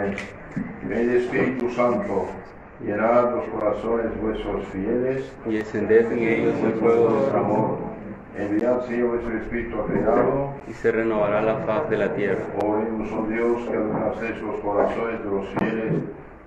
Amén. Ven Espíritu Santo, llenad los corazones vuestros fieles y encended en ellos el fuego de vuestro amor, enviad, Señor, vuestro Espíritu ha creado. y se renovará la faz de la tierra. Oremos, oh Dios, que alumbrasteis los corazones de los fieles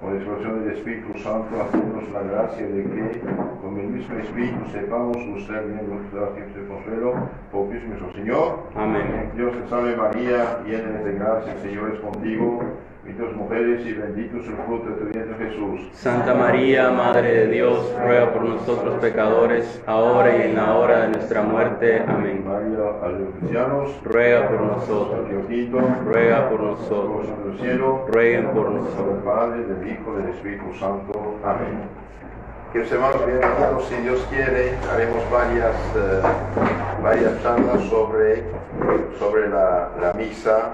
con la expresión del Espíritu Santo, hacednos la gracia de que, con el mismo Espíritu, sepamos gustar bien los tiempos de consuelo, por Cristo nuestro Señor. Amén. Dios te salve María, llena eres de gracia, el Señor es contigo. Bendita mujeres y bendito es el fruto de tu vientre Jesús. Santa María, Madre de Dios, ruega por nosotros pecadores, ahora y en la hora de nuestra muerte. Amén. María, a los cristianos, Ruega por nosotros. San Teodito, Ruega por por nosotros. San del cielo, Rueguen por del nosotros. Padre, del Hijo, del Espíritu Santo. Amén. Queridos hermanos, bienvenidos. Si Dios quiere, haremos varias charlas sobre la misa,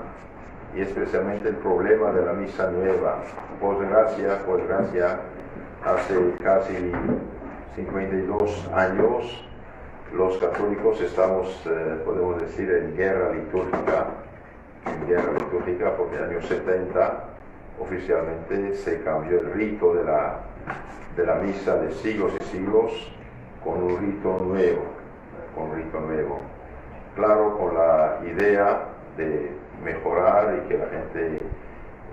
y especialmente el problema de la misa nueva. Por desgracia, hace casi 52 años, los católicos estamos, podemos decir, en guerra litúrgica, porque en el año 70 oficialmente se cambió el rito de la misa de siglos y siglos con un rito nuevo, claro, con la idea de mejorar y que la gente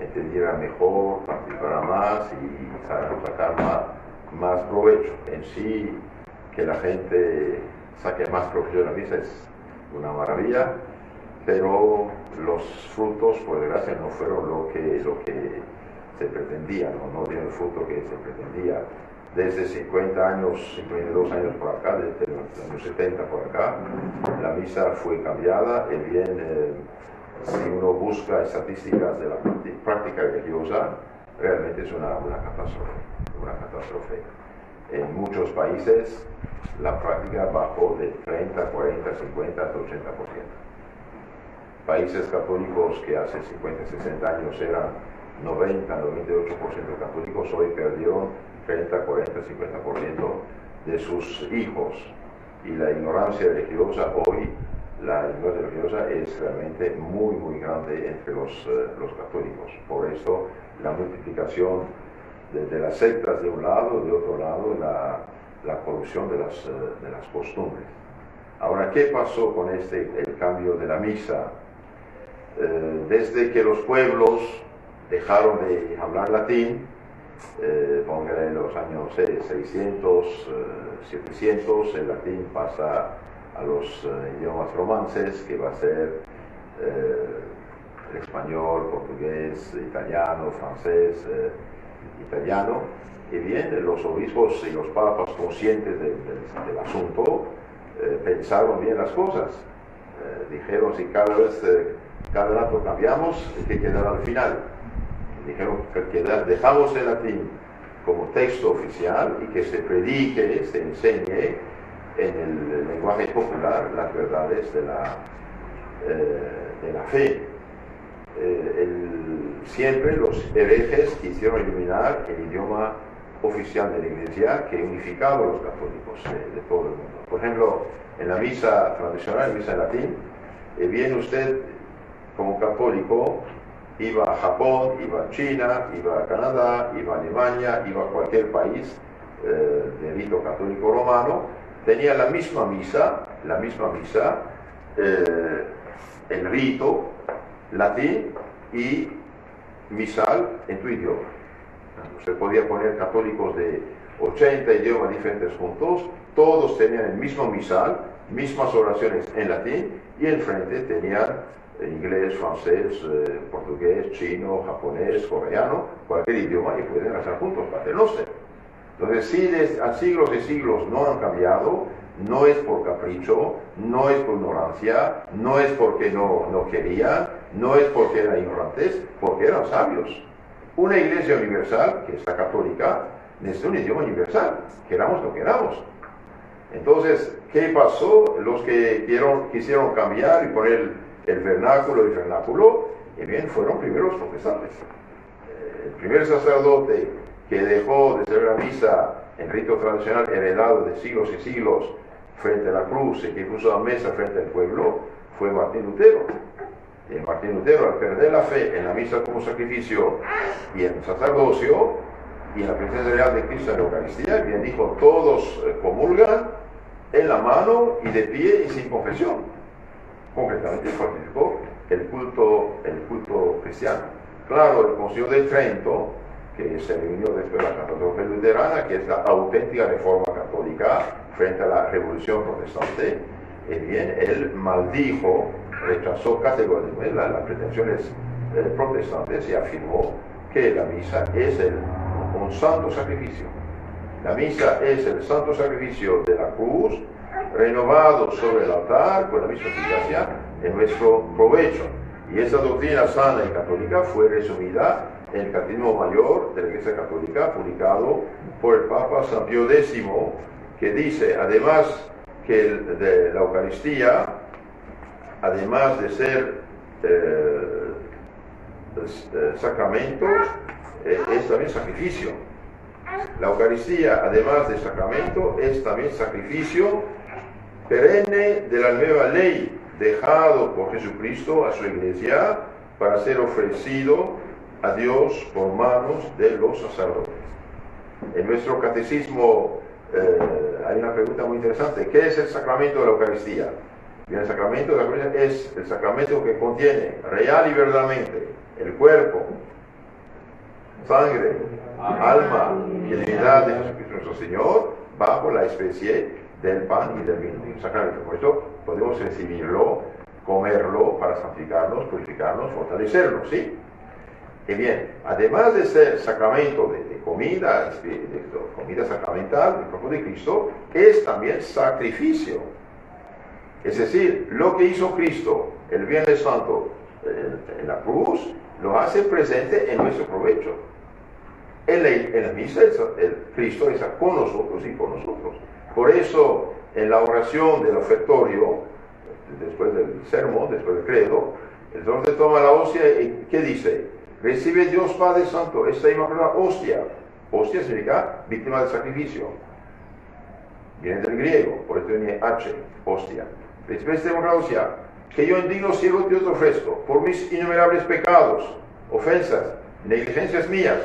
entendiera mejor, participara más y sacar más provecho. En sí, que la gente saque más provecho de la misa es una maravilla, pero los frutos, por desgracia, no fueron lo que se pretendía, no dieron el fruto que se pretendía. Desde 52 años por acá, desde los años 70 por acá, la misa fue cambiada. Si uno busca estadísticas de la práctica religiosa, realmente es una catástrofe. En muchos países la práctica bajó de 30, 40, 50 hasta 80%. Países católicos que hace 50, 60 años eran 90, 98% católicos, hoy perdieron 30, 40, 50% de sus hijos. Y la ignorancia religiosa hoy, es realmente muy, muy grande entre los católicos. Por esto, la multiplicación de las sectas de un lado, de otro lado, la corrupción de las costumbres. Ahora, ¿qué pasó con el cambio de la misa? Desde que los pueblos dejaron de hablar latín, póngale en los años 600, 700, el latín pasa a los idiomas romances, que va a ser el español, portugués, italiano, francés, italiano. Y bien, los obispos y los papas, conscientes del asunto, pensaron bien las cosas. Dijeron, si cada rato cambiamos, ¿qué quedará al final? Dijeron que dejamos el latín como texto oficial y que se predique, se enseñe en el lenguaje popular las verdades de la fe. Siempre los herejes quisieron eliminar el idioma oficial de la Iglesia que unificaba a los católicos de todo el mundo. Por ejemplo, en la misa tradicional, misa en latín, viene usted como católico, iba a Japón, iba a China, iba a Canadá, iba a Alemania, iba a cualquier país de rito católico romano, tenía la misma misa, el rito latín y misal en tu idioma. Usted podía poner católicos de 80 idiomas diferentes juntos, todos tenían el mismo misal, mismas oraciones en latín, y enfrente tenían inglés, francés, portugués, chino, japonés, coreano, cualquier idioma, y pueden rezar juntos, Padre Nuestro. Entonces, si desde siglos y siglos no han cambiado, no es por capricho, no es por ignorancia, no es porque no querían, no es porque eran ignorantes, porque eran sabios. Una iglesia universal, que es la católica, necesita un idioma universal, queramos o no queramos. Entonces, ¿qué pasó? Los que quisieron cambiar y poner el vernáculo, bien, fueron primeros protestantes. El primer sacerdote que dejó de hacer la misa en rito tradicional heredado de siglos y siglos frente a la cruz y que puso la mesa frente al pueblo fue Martín Lutero. Martín Lutero, al perder la fe en la misa como sacrificio y en el sacerdocio y en la presencia real de Cristo en la Eucaristía, bien dijo, todos comulgan en la mano y de pie y sin confesión. Concretamente fortificó el culto cristiano. Claro, el Concilio de Trento, que se reunió después de la Catástrofe Luterana, que es la auténtica reforma católica frente a la Revolución Protestante, bien, él maldijo, rechazó categóricamente las pretensiones protestantes y afirmó que la misa es un santo sacrificio. La misa es el santo sacrificio de la cruz, renovado sobre el altar con la misma eficacia en nuestro provecho. Y esa doctrina sana y católica fue resumida en el Catecismo Mayor de la Iglesia Católica, publicado por el Papa San Pío X, que dice, además que de la Eucaristía, además de ser sacramento, es también sacrificio. La Eucaristía, además de sacramento, es también sacrificio perenne de la nueva ley, dejado por Jesucristo a su Iglesia para ser ofrecido a Dios por manos de los sacerdotes. En nuestro catecismo hay una pregunta muy interesante. ¿Qué es el sacramento de la Eucaristía? Bien, el sacramento de la Eucaristía es el sacramento que contiene real y verdaderamente el cuerpo, sangre, alma y divinidad de Jesucristo nuestro Señor bajo la especie del pan y del vino. Un sacramento. Por eso podemos recibirlo, comerlo para santificarnos, purificarnos, fortalecernos, ¿sí? Y bien, además de ser sacramento de comida, comida sacramental, el cuerpo de Cristo, es también sacrificio. Es decir, lo que hizo Cristo el Viernes Santo en la cruz, lo hace presente en nuestro provecho. En la misa, el Cristo está con nosotros y por nosotros. Por eso, en la oración del ofertorio, después del sermón, después del credo, el sacerdote toma la hostia y ¿qué dice? Recibe Dios Padre Santo esta inmaculada hostia. Hostia significa víctima del sacrificio. Viene del griego, por eso viene H, hostia. Recibe esta inmaculada hostia, que yo indigno ciego te ofrezco, por mis innumerables pecados, ofensas, negligencias mías,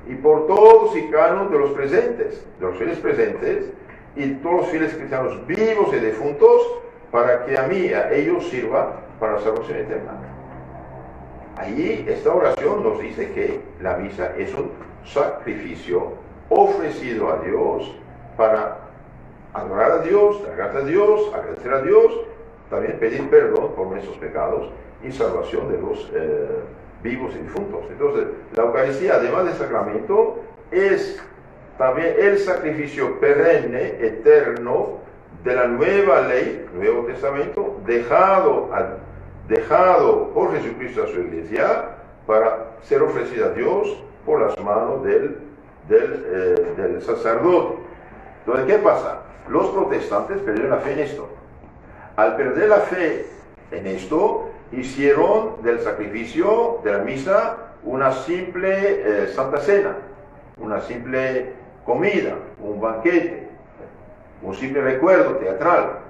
y por todos y cada uno de los presentes, de los fieles presentes, y todos los fieles cristianos vivos y defuntos, para que a mí, a ellos sirva para la salvación eterna. Allí esta oración nos dice que la misa es un sacrificio ofrecido a Dios para adorar a Dios, dar gracias a Dios, agradecer a Dios, también pedir perdón por nuestros pecados y salvación de los vivos y difuntos. Entonces, la Eucaristía, además del sacramento, es también el sacrificio perenne, eterno, de la nueva ley, Nuevo Testamento, dejado por Jesucristo a su Iglesia para ser ofrecida a Dios por las manos del sacerdote. Entonces, ¿qué pasa? Los protestantes perdieron la fe en esto. Al perder la fe en esto, hicieron del sacrificio de la misa una simple Santa Cena, una simple comida, un banquete, un simple recuerdo teatral.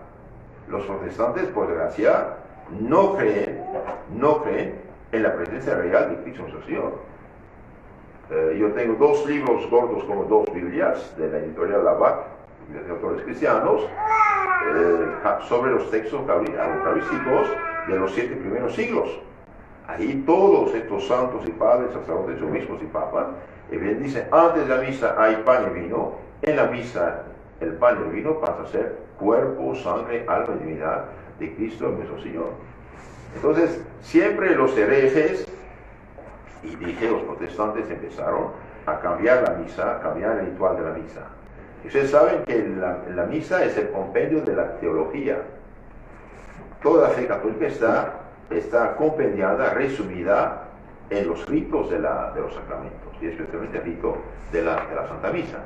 Los protestantes, por desgracia, no creen en la presencia real de Cristo nuestro Señor. Yo tengo dos libros gordos como dos Biblias de la editorial Lavac, de autores cristianos, sobre los textos eucarísticos de los 7 primeros siglos. Ahí todos estos santos y padres, sacerdotes, obispos y papas, bien dicen, antes de la misa hay pan y vino, en la misa el pan y el vino pasa a ser cuerpo, sangre, alma y divinidad de Cristo nuestro Señor. Entonces, siempre los herejes, y dije los protestantes, empezaron a cambiar la misa, a cambiar el ritual de la misa. Y ustedes saben que la misa es el compendio de la teología. Toda la fe católica está compendiada, resumida en los ritos de los sacramentos, y especialmente el rito de la Santa Misa.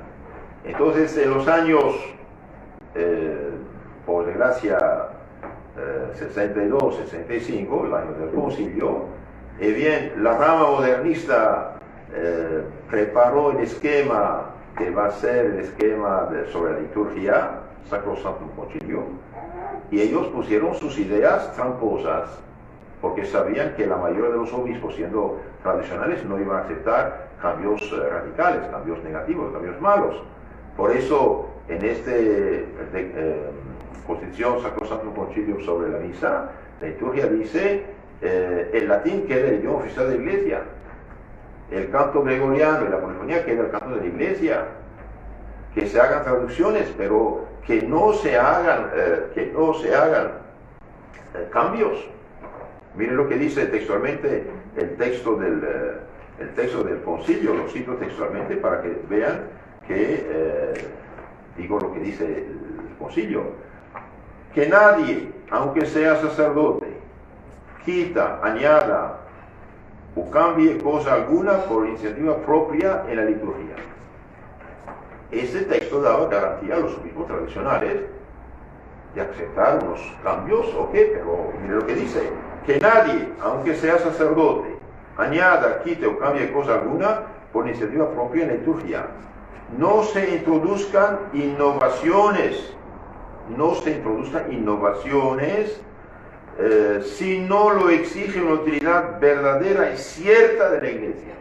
Entonces, en los años, por desgracia, 62, 65, el año del concilio, bien, la rama modernista preparó el esquema que va a ser el esquema sobre la liturgia, Sacrosanctum Concilium, y ellos pusieron sus ideas tramposas porque sabían que la mayoría de los obispos, siendo tradicionales, no iban a aceptar cambios radicales, cambios negativos, cambios malos. Por eso, en Constitución Sacrosanto Concilio sobre la Misa, la liturgia dice el latín queda el idioma oficial de la Iglesia, el canto gregoriano y la polifonía queda el canto de la Iglesia, que se hagan traducciones, pero que no se hagan cambios. Miren lo que dice textualmente el texto del concilio, lo cito textualmente para que vean que digo lo que dice el concilio: que nadie, aunque sea sacerdote, quita, añada o cambie cosa alguna por iniciativa propia en la liturgia. Este texto daba garantía a los obispos tradicionales de aceptar unos cambios, pero mire lo que dice: que nadie, aunque sea sacerdote, añada, quite o cambie cosa alguna por iniciativa propia en la liturgia. No se introduzcan innovaciones, si no lo exige una utilidad verdadera y cierta de la Iglesia.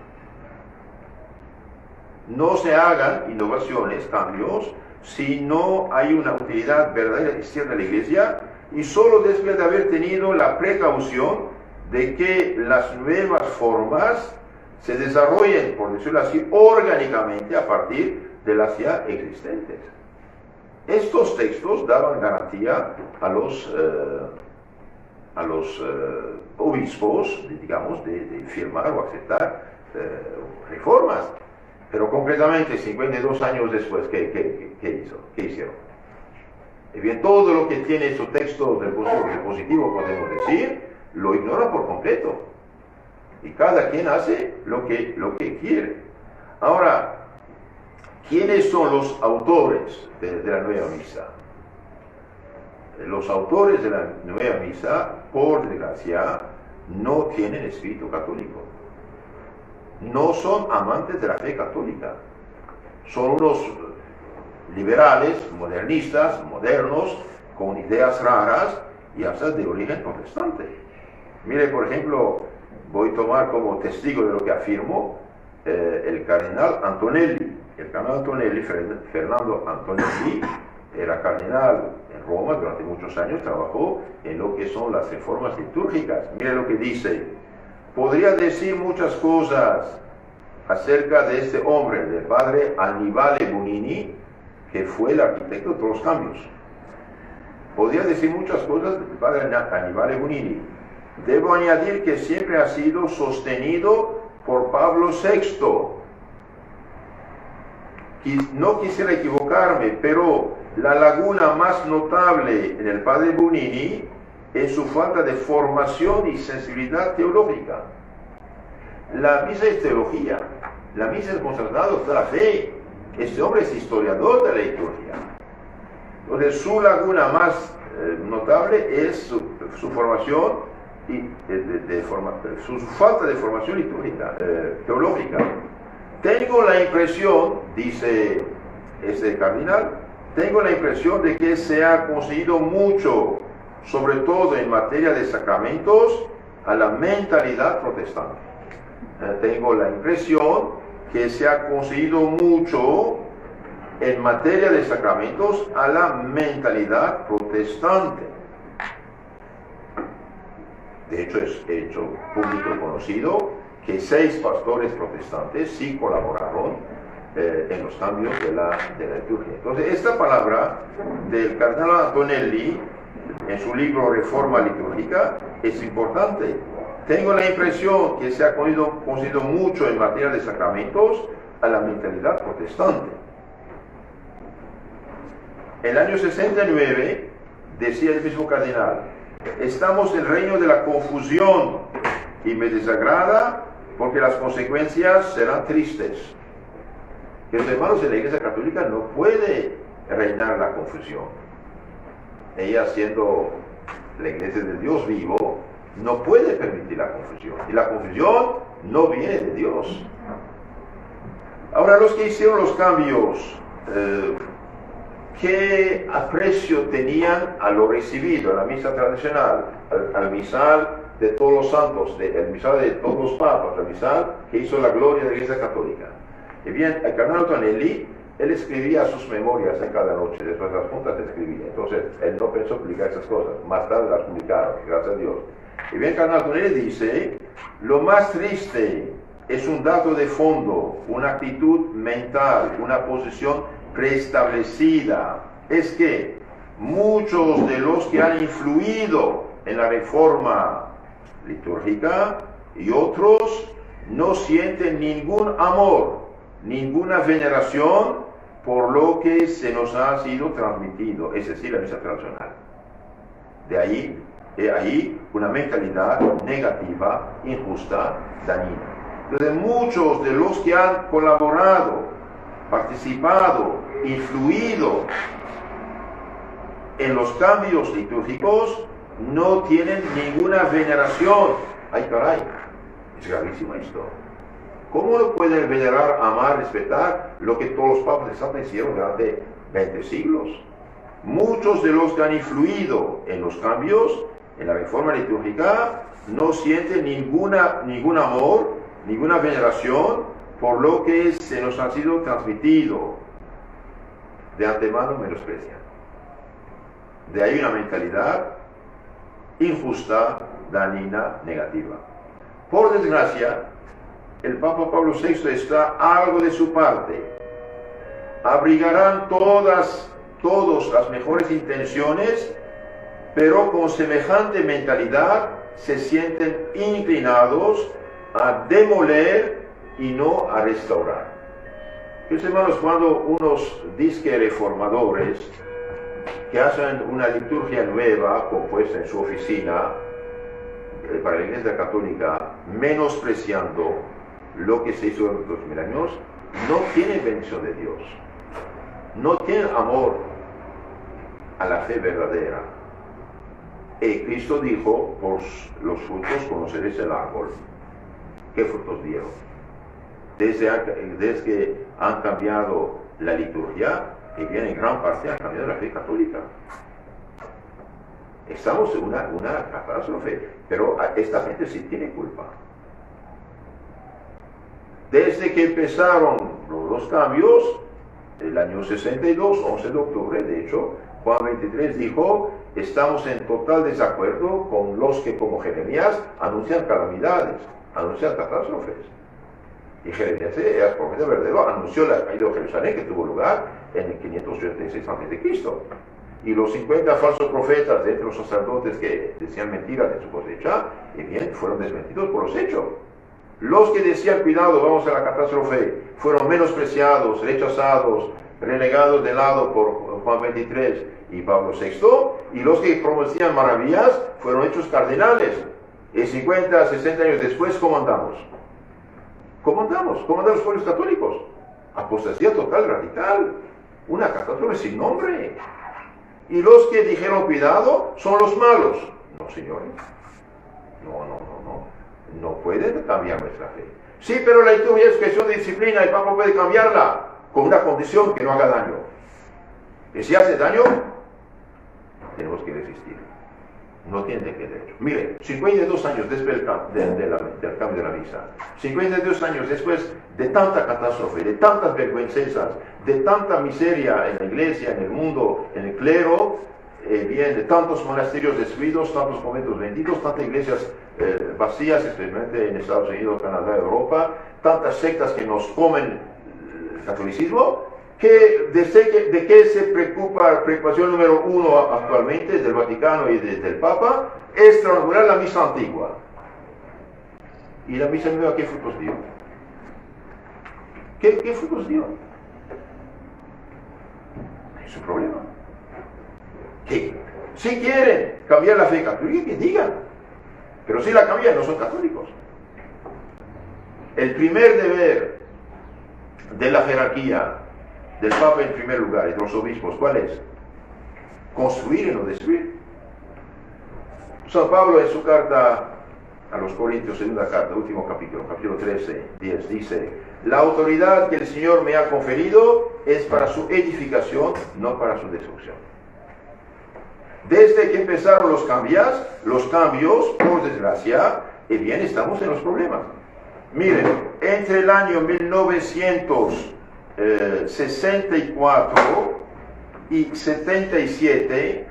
No se hagan innovaciones, cambios, si no hay una utilidad verdadera y cierta de la Iglesia, y solo después de haber tenido la precaución de que las nuevas formas se desarrollen, por decirlo así, orgánicamente a partir de las ya existentes. Estos textos daban garantía a los obispos, digamos, de firmar o aceptar reformas. Pero concretamente, 52 años después, ¿qué hicieron? Y bien, todo lo que tiene su texto del positivo, podemos decir, lo ignora por completo. Y cada quien hace lo que quiere. Ahora, ¿quiénes son los autores de la Nueva Misa? Los autores de la Nueva Misa, por desgracia, no tienen espíritu católico. No son amantes de la fe católica. Son unos liberales, modernistas, modernos, con ideas raras y hasta de origen protestante. Mire, por ejemplo, voy a tomar como testigo de lo que afirmo el cardenal Antonelli. El cardenal Antonelli, Fernando Antonelli, era cardenal en Roma durante muchos años, trabajó en lo que son las reformas litúrgicas. Mire lo que dice: podría decir muchas cosas acerca de este hombre, del padre Annibale Bugnini, que fue el arquitecto de todos los cambios. Podría decir muchas cosas del padre Annibale Bugnini. Debo añadir que siempre ha sido sostenido por Pablo VI. No quisiera equivocarme, pero la laguna más notable en el padre Bugnini es su falta de formación y sensibilidad teológica. La misa es teología, la misa es consagrado de la fe. Este hombre es historiador de la liturgia. Entonces, su laguna más notable es su formación y su falta de formación litúrgica, teológica. Tengo la impresión, dice este cardenal, tengo la impresión de que se ha conseguido mucho, sobre todo en materia de sacramentos, a la mentalidad protestante. Tengo la impresión que se ha conseguido mucho en materia de sacramentos a la mentalidad protestante. De hecho, es hecho público y conocido que 6 pastores protestantes sí colaboraron en los cambios de la liturgia. Entonces, esta palabra del cardenal Antonelli en su libro Reforma Litúrgica es importante. Tengo la impresión que se ha conseguido mucho en materia de sacramentos a la mentalidad protestante. En el año 69, decía el mismo cardenal: estamos en el reino de la confusión y me desagrada porque las consecuencias serán tristes. Que los hermanos de la Iglesia Católica no puede reinar la confusión. Ella, siendo la Iglesia de Dios vivo, no puede permitir la confusión. Y la confusión no viene de Dios. Ahora, los que hicieron los cambios, ¿qué aprecio tenían a lo recibido, a la misa tradicional, al misal de todos los santos, el misal de todos los papas, el misal que hizo la gloria de la Iglesia Católica. Y bien, el cardenal Tonelli, él escribía sus memorias en cada noche, después de las juntas escribía. Entonces, él no pensó publicar esas cosas, más tarde las publicaron, gracias a Dios. Y bien, el cardenal Tonelli dice, lo más triste es un dato de fondo, una actitud mental, una posición preestablecida. Es que muchos de los que han influido en la reforma litúrgica y otros no sienten ningún amor, ninguna veneración por lo que se nos ha sido transmitido, es decir, la misa tradicional. De ahí una mentalidad negativa, injusta, dañina. Entonces, muchos de los que han colaborado, participado, influido en los cambios litúrgicos no tienen ninguna veneración. ¡Ay, caray! Es gravísimo esto. ¿Cómo pueden venerar, amar, respetar lo que todos los papas de Santa hicieron durante 20 siglos? Muchos de los que han influido en los cambios, en la reforma litúrgica, no sienten ningún amor, ninguna veneración por lo que se nos ha sido transmitido. De antemano menosprecian. De ahí una mentalidad injusta, dañina, negativa. Por desgracia, el Papa Pablo VI está algo de su parte. Abrigarán todas las mejores intenciones, pero con semejante mentalidad se sienten inclinados a demoler y no a restaurar. Mis hermanos, cuando unos disque reformadores que hacen una liturgia nueva compuesta en su oficina para la Iglesia Católica, menospreciando lo que se hizo durante 2000 años, no tienen bendición de Dios, no tienen amor a la fe verdadera. Y Cristo dijo, por los frutos conoceréis el árbol. ¿Qué frutos dieron? Desde que han cambiado la liturgia, que viene en gran parte a cambiar la fe católica. Estamos en una catástrofe, pero esta gente sí tiene culpa. Desde que empezaron los cambios, el año 62, 11 de octubre, de hecho, Juan 23 dijo, estamos en total desacuerdo con los que, como Jeremías, anuncian calamidades, anuncian catástrofes. Y Jeremías, el profeta verdadero, anunció la caída de Jerusalén que tuvo lugar en el 586 a.C. Y los 50 falsos profetas de entre los sacerdotes que decían mentiras de su cosecha, y bien, fueron desmentidos por los hechos. Los que decían, cuidado, vamos a la catástrofe, fueron menospreciados, rechazados, renegados de lado por Juan 23 y Pablo VI, y los que promovían maravillas fueron hechos cardenales. Y 50, 60 años después, ¿cómo andamos? ¿Cómo andamos? ¿Cómo andan los pueblos católicos? Apostasía total, radical. Una catástrofe sin nombre. Y los que dijeron cuidado son los malos. No, señores. No pueden cambiar nuestra fe. Sí, pero la liturgia es cuestión de disciplina. El Papa puede cambiarla con una condición: que no haga daño. Y si hace daño, tenemos que resistir. No tiene que derecho. Mire, 52 años después del cambio de la misa, 52 años después de tanta catástrofe, de tantas vergüenzas, de tanta miseria en la iglesia, en el mundo, en el clero, de tantos monasterios destruidos, tantos conventos vendidos, tantas iglesias vacías, especialmente en Estados Unidos, Canadá, Europa, tantas sectas que nos comen el catolicismo, ¿de qué se preocupa? Preocupación número uno actualmente del Vaticano y del Papa es transformar la misa antigua. ¿Y la misa nueva qué frutos dio? ¿Qué frutos dio? Es un problema. ¿Qué? Si quieren cambiar la fe católica, que digan. Pero si la cambian, no son católicos. El primer deber de la jerarquía del Papa en primer lugar y de los obispos, ¿cuál es? Construir y no destruir. San Pablo en su carta a los Corintios, segunda carta, último capítulo 13, 10, dice: la autoridad que el Señor me ha conferido es para su edificación, no para su destrucción. Desde que empezaron los cambios, por desgracia, y bien, estamos en los problemas. Miren, entre el año 1964 y 77,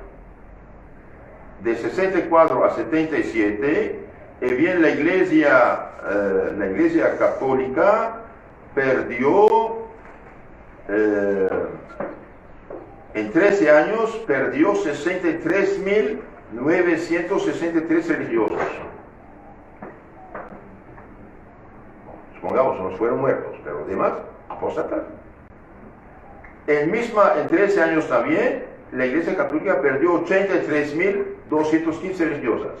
de 64 a 77, bien, la iglesia católica perdió, en 13 años, perdió 63.963 religiosos. Supongamos, unos fueron muertos, pero los demás, apóstatas. En 13 años también, la iglesia católica perdió 83.215 religiosas.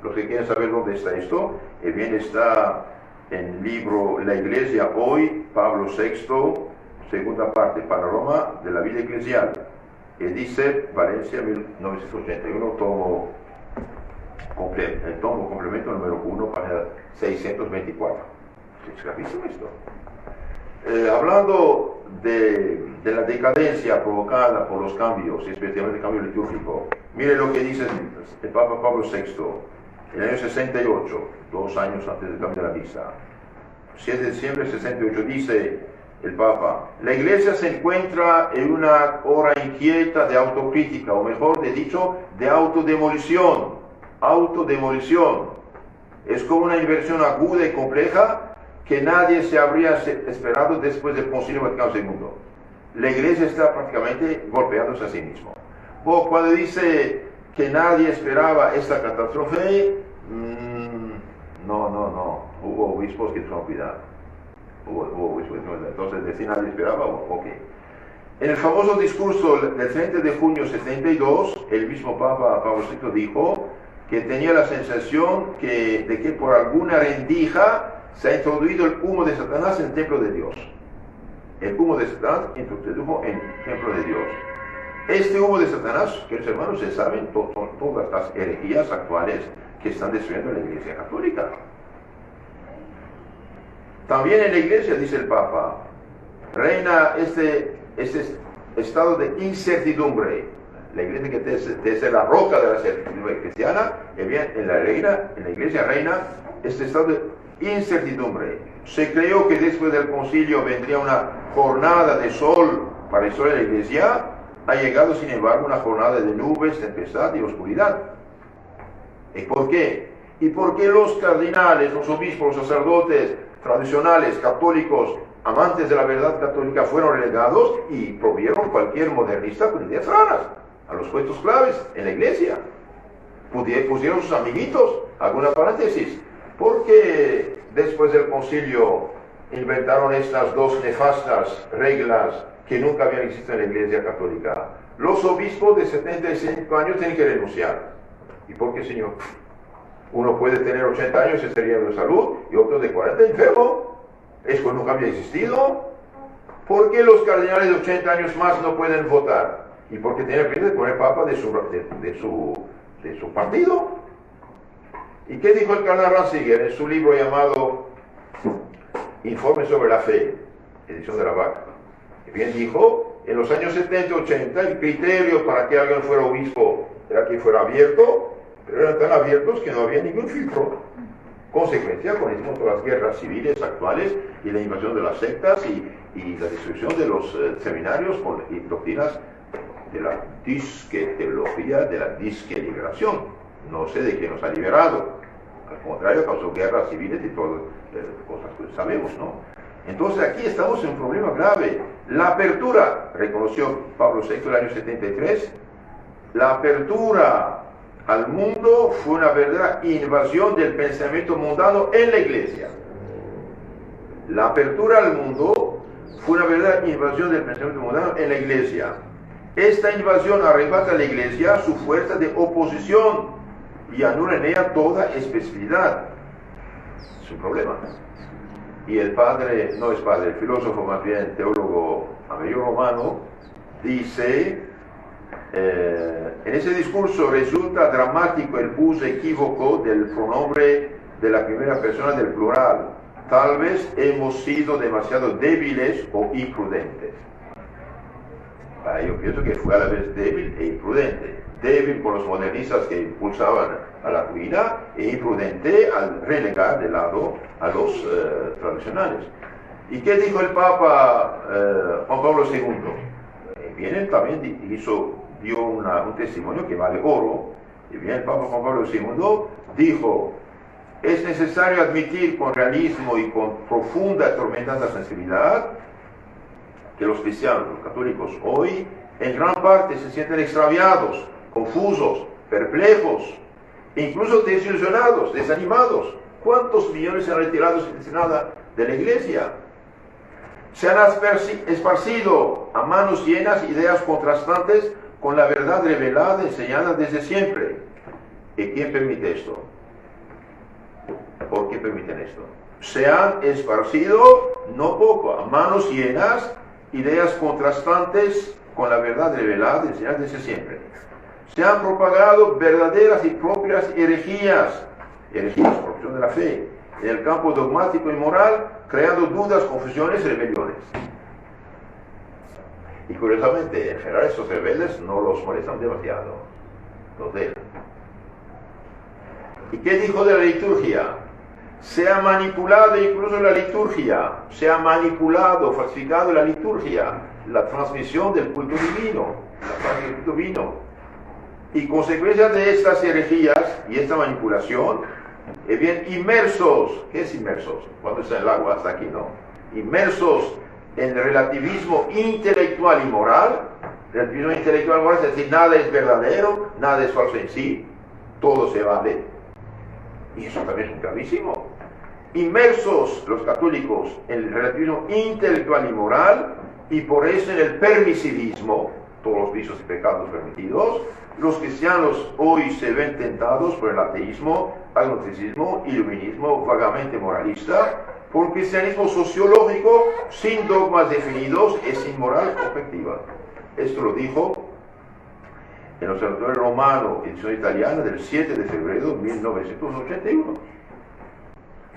Los que quieren saber dónde está esto, bien, está en el libro La Iglesia Hoy, Pablo VI, segunda parte, panorama de la vida eclesial. Dice Valencia, 1981, tomo complemento número 1, página 624. Es gravísimo esto. Hablando de la decadencia provocada por los cambios, especialmente el cambio litúrgico, mire lo que dice el Papa Pablo VI, en el año 68, 2 años antes del cambio de la misa. 7 de diciembre de 68, dice el Papa: la Iglesia se encuentra en una hora inquieta de autocrítica, o mejor dicho, de autodemolición. Es como una inversión aguda y compleja que nadie se habría esperado después del Concilio Vaticano II. La Iglesia está prácticamente golpeándose a sí misma. Cuando dice que nadie esperaba esta catástrofe, no, hubo obispos que tuvieron cuidado. Entonces, decir nadie esperaba, ok. En el famoso discurso del 30 de junio de 72, el mismo Papa Pablo VI dijo que tenía la sensación de que por alguna rendija se ha introducido el humo de Satanás en el templo de Dios. El humo de Satanás introdujo en el templo de Dios. Este humo de Satanás, queridos hermanos, se saben todas las herejías actuales que están destruyendo la Iglesia católica. También en la Iglesia, dice el Papa, reina este estado de incertidumbre. La Iglesia, que debe ser la roca de la certidumbre cristiana, en la Iglesia reina este estado de incertidumbre. Se creyó que después del concilio vendría una jornada de sol para la historia de la Iglesia. Ha llegado, sin embargo, una jornada de nubes, tempestad y oscuridad. ¿Y por qué? Y porque los cardenales, los obispos, los sacerdotes tradicionales, católicos, amantes de la verdad católica, fueron relegados y provieron cualquier modernista con ideas raras a los puestos claves en la Iglesia. Pusieron sus amiguitos. Alguna paréntesis. Porque después del concilio inventaron estas dos nefastas reglas que nunca habían existido en la Iglesia católica. Los obispos de 75 años tienen que renunciar. ¿Y por qué, señor? Uno puede tener 80 años y estaría de salud, y otro de 40 enfermo. Eso nunca había existido. ¿Por qué los cardenales de 80 años más no pueden votar? ¿Y por qué tienen que poner papa de su partido? ¿Y qué dijo el cardenal Ratzinger en su libro llamado Informe sobre la Fe, edición de la Vaca? Bien dijo, en los años 70 y 80 el criterio para que alguien fuera obispo era que fuera abierto, pero eran tan abiertos que no había ningún filtro. Consecuencia, conocemos todas las guerras civiles actuales y la invasión de las sectas y la destrucción de los seminarios con doctrinas de la disque teología, de la disque liberación. No sé de qué nos ha liberado. Al contrario, causó guerras civiles y todas cosas que sabemos, ¿no? Entonces aquí estamos en un problema grave. La apertura, reconoció Pablo VI en el año 73, la apertura al mundo fue una verdadera invasión del pensamiento mundano en la Iglesia. La apertura al mundo fue una verdadera invasión del pensamiento mundano en la Iglesia. Esta invasión arrebata a la Iglesia su fuerza de oposición y anula en ella toda especificidad. Es un problema. Y el filósofo más bien, teólogo medio romano, dice, en ese discurso resulta dramático el uso equívoco del pronombre de la primera persona del plural. Tal vez hemos sido demasiado débiles o imprudentes. Yo pienso que fue a la vez débil e imprudente. Débil por los modernistas que impulsaban a la ruina e imprudente al relegar de lado a los tradicionales. ¿Y qué dijo el Papa Juan Pablo II? Bien, él también dio un testimonio que vale oro. Y bien, el Papa Juan Pablo II dijo: es necesario admitir con realismo y con profunda, tormentada sensibilidad que los cristianos, los católicos hoy, en gran parte se sienten extraviados, confusos, perplejos, incluso desilusionados, desanimados. ¿Cuántos millones se han retirado sin nada de la Iglesia? Se han esparcido a manos llenas ideas contrastantes con la verdad revelada, enseñada desde siempre. ¿Y quién permite esto? ¿Por qué permiten esto? Se han esparcido, no poco, a manos llenas, ideas contrastantes con la verdad revelada, enseñada desde siempre. Se han propagado verdaderas y propias herejías, corrupción de la fe, en el campo dogmático y moral, creando dudas, confusiones y rebeliones. Y curiosamente, en general, estos rebeldes no los molestan demasiado, los dejan. ¿Y qué dijo de la liturgia? Se ha manipulado incluso la liturgia, se ha manipulado, falsificado la liturgia, la transmisión del culto divino, la parte del culto divino. Y consecuencia de estas herejías y esta manipulación, bien, inmersos, ¿qué es inmersos? Cuando está en el agua, hasta aquí, ¿no? Inmersos en el relativismo intelectual y moral. Relativismo intelectual y moral es decir, nada es verdadero, nada es falso en sí, todo se vale. Y eso también es gravísimo. Inmersos los católicos en el relativismo intelectual y moral, y por eso en el permisivismo, todos los vicios y pecados permitidos, los cristianos hoy se ven tentados por el ateísmo, agnosticismo, iluminismo vagamente moralista, por un cristianismo sociológico sin dogmas definidos y sin moral objetiva. Esto lo dijo en el Observatorio Romano, edición italiana, del 7 de febrero de 1981.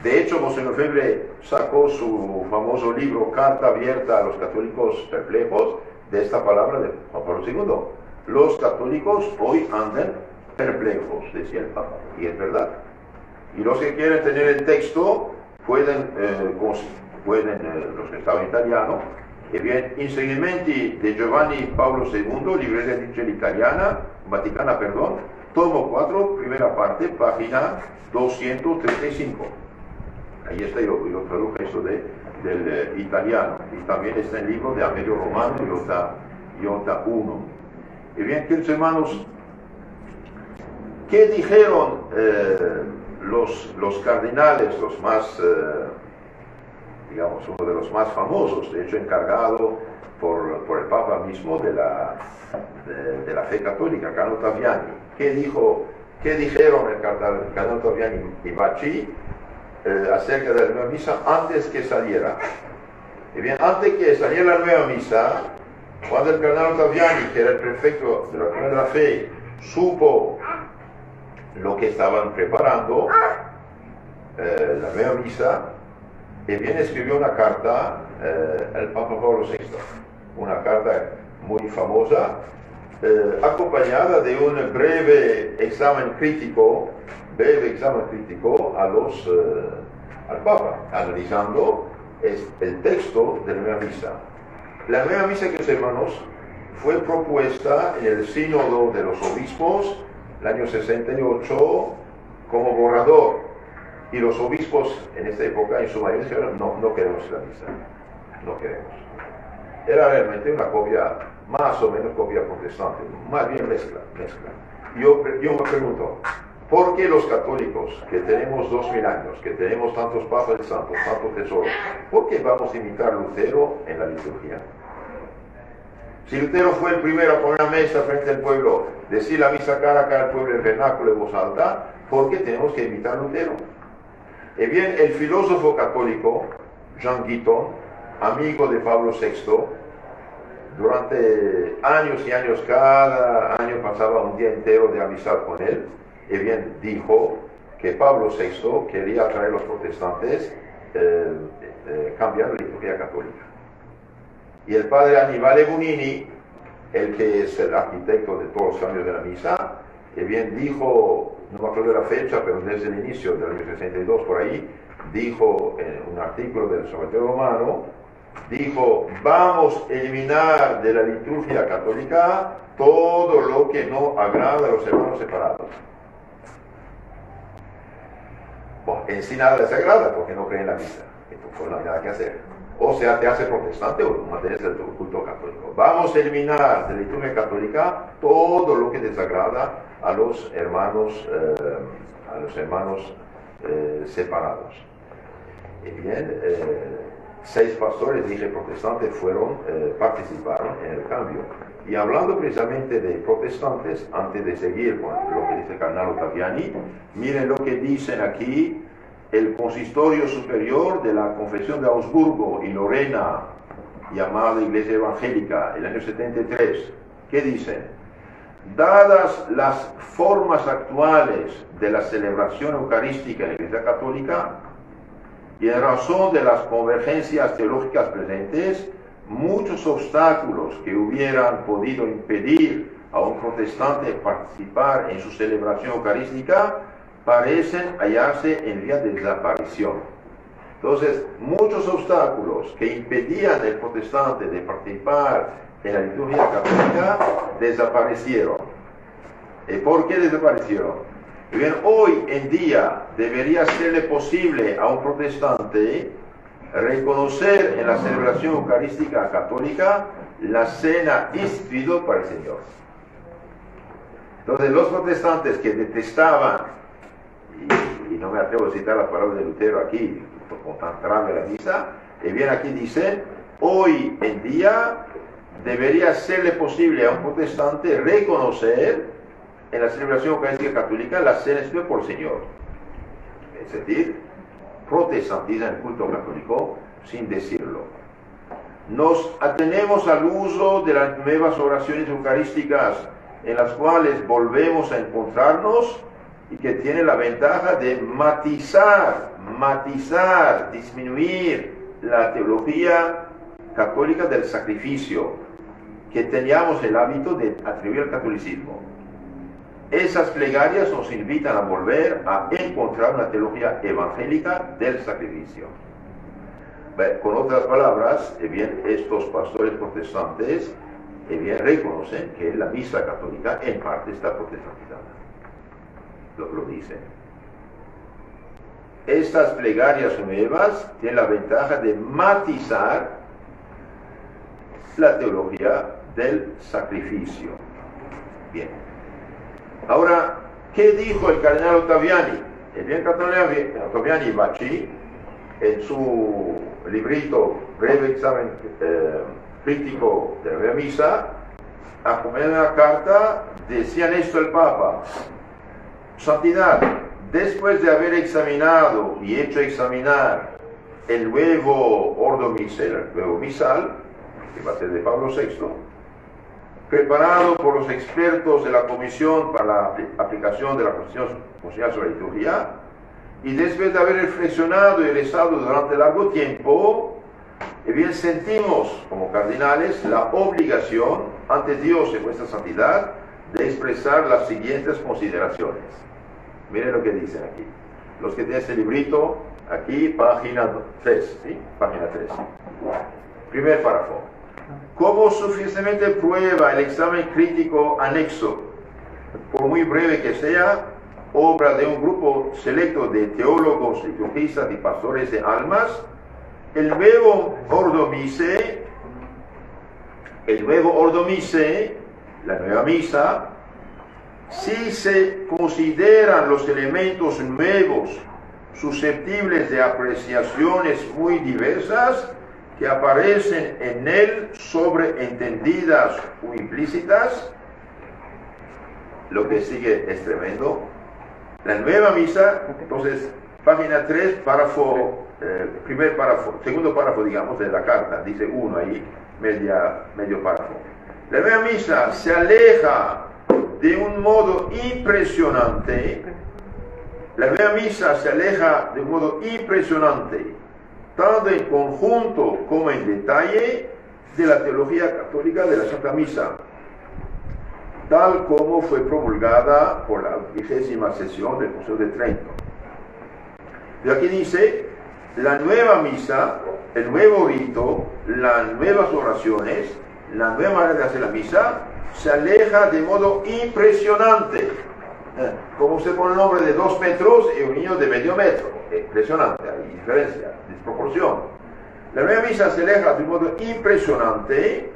De hecho, Monseñor Febre sacó su famoso libro Carta abierta a los católicos perplejos de esta palabra de Juan Pablo II. Los católicos hoy andan perplejos, decía el Papa, y es verdad. Y los que quieren tener el texto pueden los que estaban en italiano, bien, Insegnamenti de Giovanni Paolo II, librería editorial italiana, Vaticana, perdón, tomo 4, primera parte, página 235. Ahí está, yo traduje esto del italiano, y también está el libro de Amelio Romano, Iota 1. Y bien, queridos hermanos, ¿qué dijeron los cardenales, los más, digamos, uno de los más famosos, de hecho encargado por el Papa mismo de la fe católica, Carlo Taviani? ¿Qué dijeron el cardenal Taviani y Bacci acerca de la nueva misa antes que saliera? Y bien, antes que saliera la nueva misa, cuando el cardenal Taviani, que era el prefecto de la Comunidad de la Fe, supo lo que estaban preparando, la nueva misa, y bien escribió una carta al Papa Pablo VI, una carta muy famosa, acompañada de un breve examen crítico al Papa, analizando el texto de la nueva misa. La nueva misa, queridos hermanos, fue propuesta en el Sínodo de los Obispos el año 68 como borrador, y los obispos en esta época en su mayoría dijeron: no queremos la misa, no queremos. Era realmente una copia, más o menos copia protestante, más bien mezcla. Yo me pregunto, ¿por qué los católicos, que tenemos 2000 años, que tenemos tantos papas y santos, tantos tesoros, por qué vamos a imitar a Lutero en la liturgia? Si Lutero fue el primero a poner una mesa frente al pueblo, decir la misa cara a cara al pueblo en vernáculo en voz alta, ¿por qué tenemos que imitar a Lutero? Y bien, el filósofo católico Jean Guiton, amigo de Pablo VI, durante años y años, cada año pasaba un día entero de amistad con él, y bien dijo que Pablo VI quería traer a los protestantes cambiar la liturgia católica. Y el padre Annibale Bunini, el que es el arquitecto de todos los cambios de la misa, que bien dijo, no me acuerdo de la fecha, pero desde el inicio del año 62 por ahí, dijo en un artículo del Observatorio Romano, dijo, vamos a eliminar de la liturgia católica todo lo que no agrada a los hermanos separados. Bueno, en sí nada les agrada porque no creen en la misa, entonces no hay nada que hacer. O sea, te hace protestante o mantienes el culto católico. Vamos a eliminar de la liturgia católica todo lo que desagrada a los hermanos, separados. Y bien, 6 pastores, dije, protestantes participaron en el cambio. Y hablando precisamente de protestantes, antes de seguir con lo que dice el cardenal Ottaviani, miren lo que dicen aquí el Consistorio Superior de la Confesión de Augsburgo y Lorena, llamada Iglesia Evangélica, el año 73. ¿Qué dicen? Dadas las formas actuales de la celebración eucarística en la Iglesia Católica, y en razón de las convergencias teológicas presentes, muchos obstáculos que hubieran podido impedir a un protestante participar en su celebración eucarística parecen hallarse en vía de desaparición. Entonces, muchos obstáculos que impedían al protestante de participar en la liturgia católica desaparecieron. ¿Y por qué desaparecieron? Bien, hoy en día debería serle posible a un protestante reconocer en la celebración eucarística católica la cena instituida para el Señor. Entonces, los protestantes que detestaban, y no me atrevo a citar las palabras de Lutero aquí, con tan grave la misa, y bien aquí dice, hoy en día debería serle posible a un protestante reconocer en la celebración eucarística católica la cena instituida por el Señor. Es decir, protestantizan el culto católico sin decirlo. Nos atenemos al uso de las nuevas oraciones eucarísticas en las cuales volvemos a encontrarnos y que tiene la ventaja de matizar, disminuir la teología católica del sacrificio que teníamos el hábito de atribuir al catolicismo. Esas plegarias nos invitan a volver a encontrar una teología evangélica del sacrificio. Con otras palabras, bien, estos pastores protestantes bien, reconocen que la misa católica en parte está protestantizada. Lo dicen. Estas plegarias nuevas tienen la ventaja de matizar la teología del sacrificio. Bien. Ahora, ¿qué dijo el cardenal Ottaviani? El bien cardenal Ottaviani Bacci, en su librito Breve Examen Crítico de la Nueva Misa, acompañado de una carta, decían esto el Papa: Santidad, después de haber examinado y hecho examinar el nuevo Ordo Misal, el nuevo misal, que va a ser de Pablo VI, preparado por los expertos de la Comisión para la aplicación de la Constitución sobre la liturgia, y después de haber reflexionado y rezado durante largo tiempo, bien sentimos como cardinales la obligación ante Dios en vuestra santidad de expresar las siguientes consideraciones. Miren lo que dicen aquí. Los que tienen este librito, aquí, página 3, ¿sí? Página 3. Primer párrafo. Como suficientemente prueba el examen crítico anexo, por muy breve que sea, obra de un grupo selecto de teólogos, liturgistas y pastores de almas, el nuevo Ordo Missae, la nueva misa, si se consideran los elementos nuevos susceptibles de apreciaciones muy diversas que aparecen en él, sobreentendidas o implícitas, lo que sigue es tremendo. La nueva misa, entonces, página 3, párrafo, segundo párrafo, digamos, de la carta, dice uno ahí, medio párrafo. La nueva misa se aleja de un modo impresionante, tanto en conjunto como en detalle, de la teología católica de la Santa Misa. tal como fue promulgada por la 20ª sesión del Concilio de Trento. Y aquí dice, la nueva misa, el nuevo rito, las nuevas oraciones, la nueva manera de hacer la misa, se aleja de modo impresionante. Como usted pone el nombre de 2 metros y un niño de medio metro. Impresionante, hay diferencia, desproporción. La nueva misa se aleja de modo impresionante,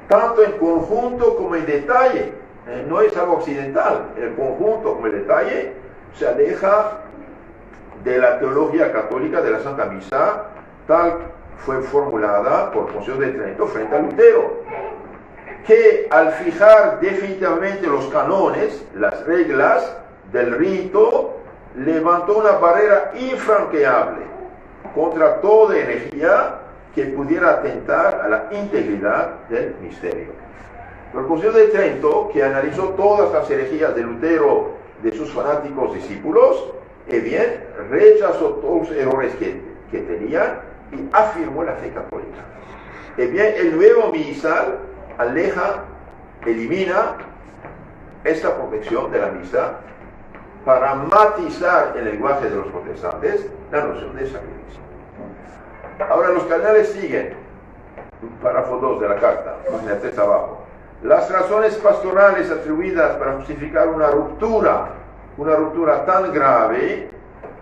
tanto en conjunto como en detalle. No es algo accidental. El conjunto como el detalle se aleja de la teología católica de la Santa Misa, tal fue formulada por el Concilio de Trento frente a Lutero, que al fijar definitivamente los canones, las reglas del rito, levantó una barrera infranqueable contra toda herejía que pudiera atentar a la integridad del misterio. El Concilio de Trento, que analizó todas las herejías de Lutero, de sus fanáticos discípulos, bien, rechazó todos los errores que tenían y afirmó la fe católica. Bien, el nuevo misal elimina esta protección de la misa para matizar el lenguaje de los protestantes la noción de sacrificio. Ahora los cardenales siguen, párrafo 2 de la carta, página 3 abajo. Las razones pastorales atribuidas para justificar una ruptura tan grave,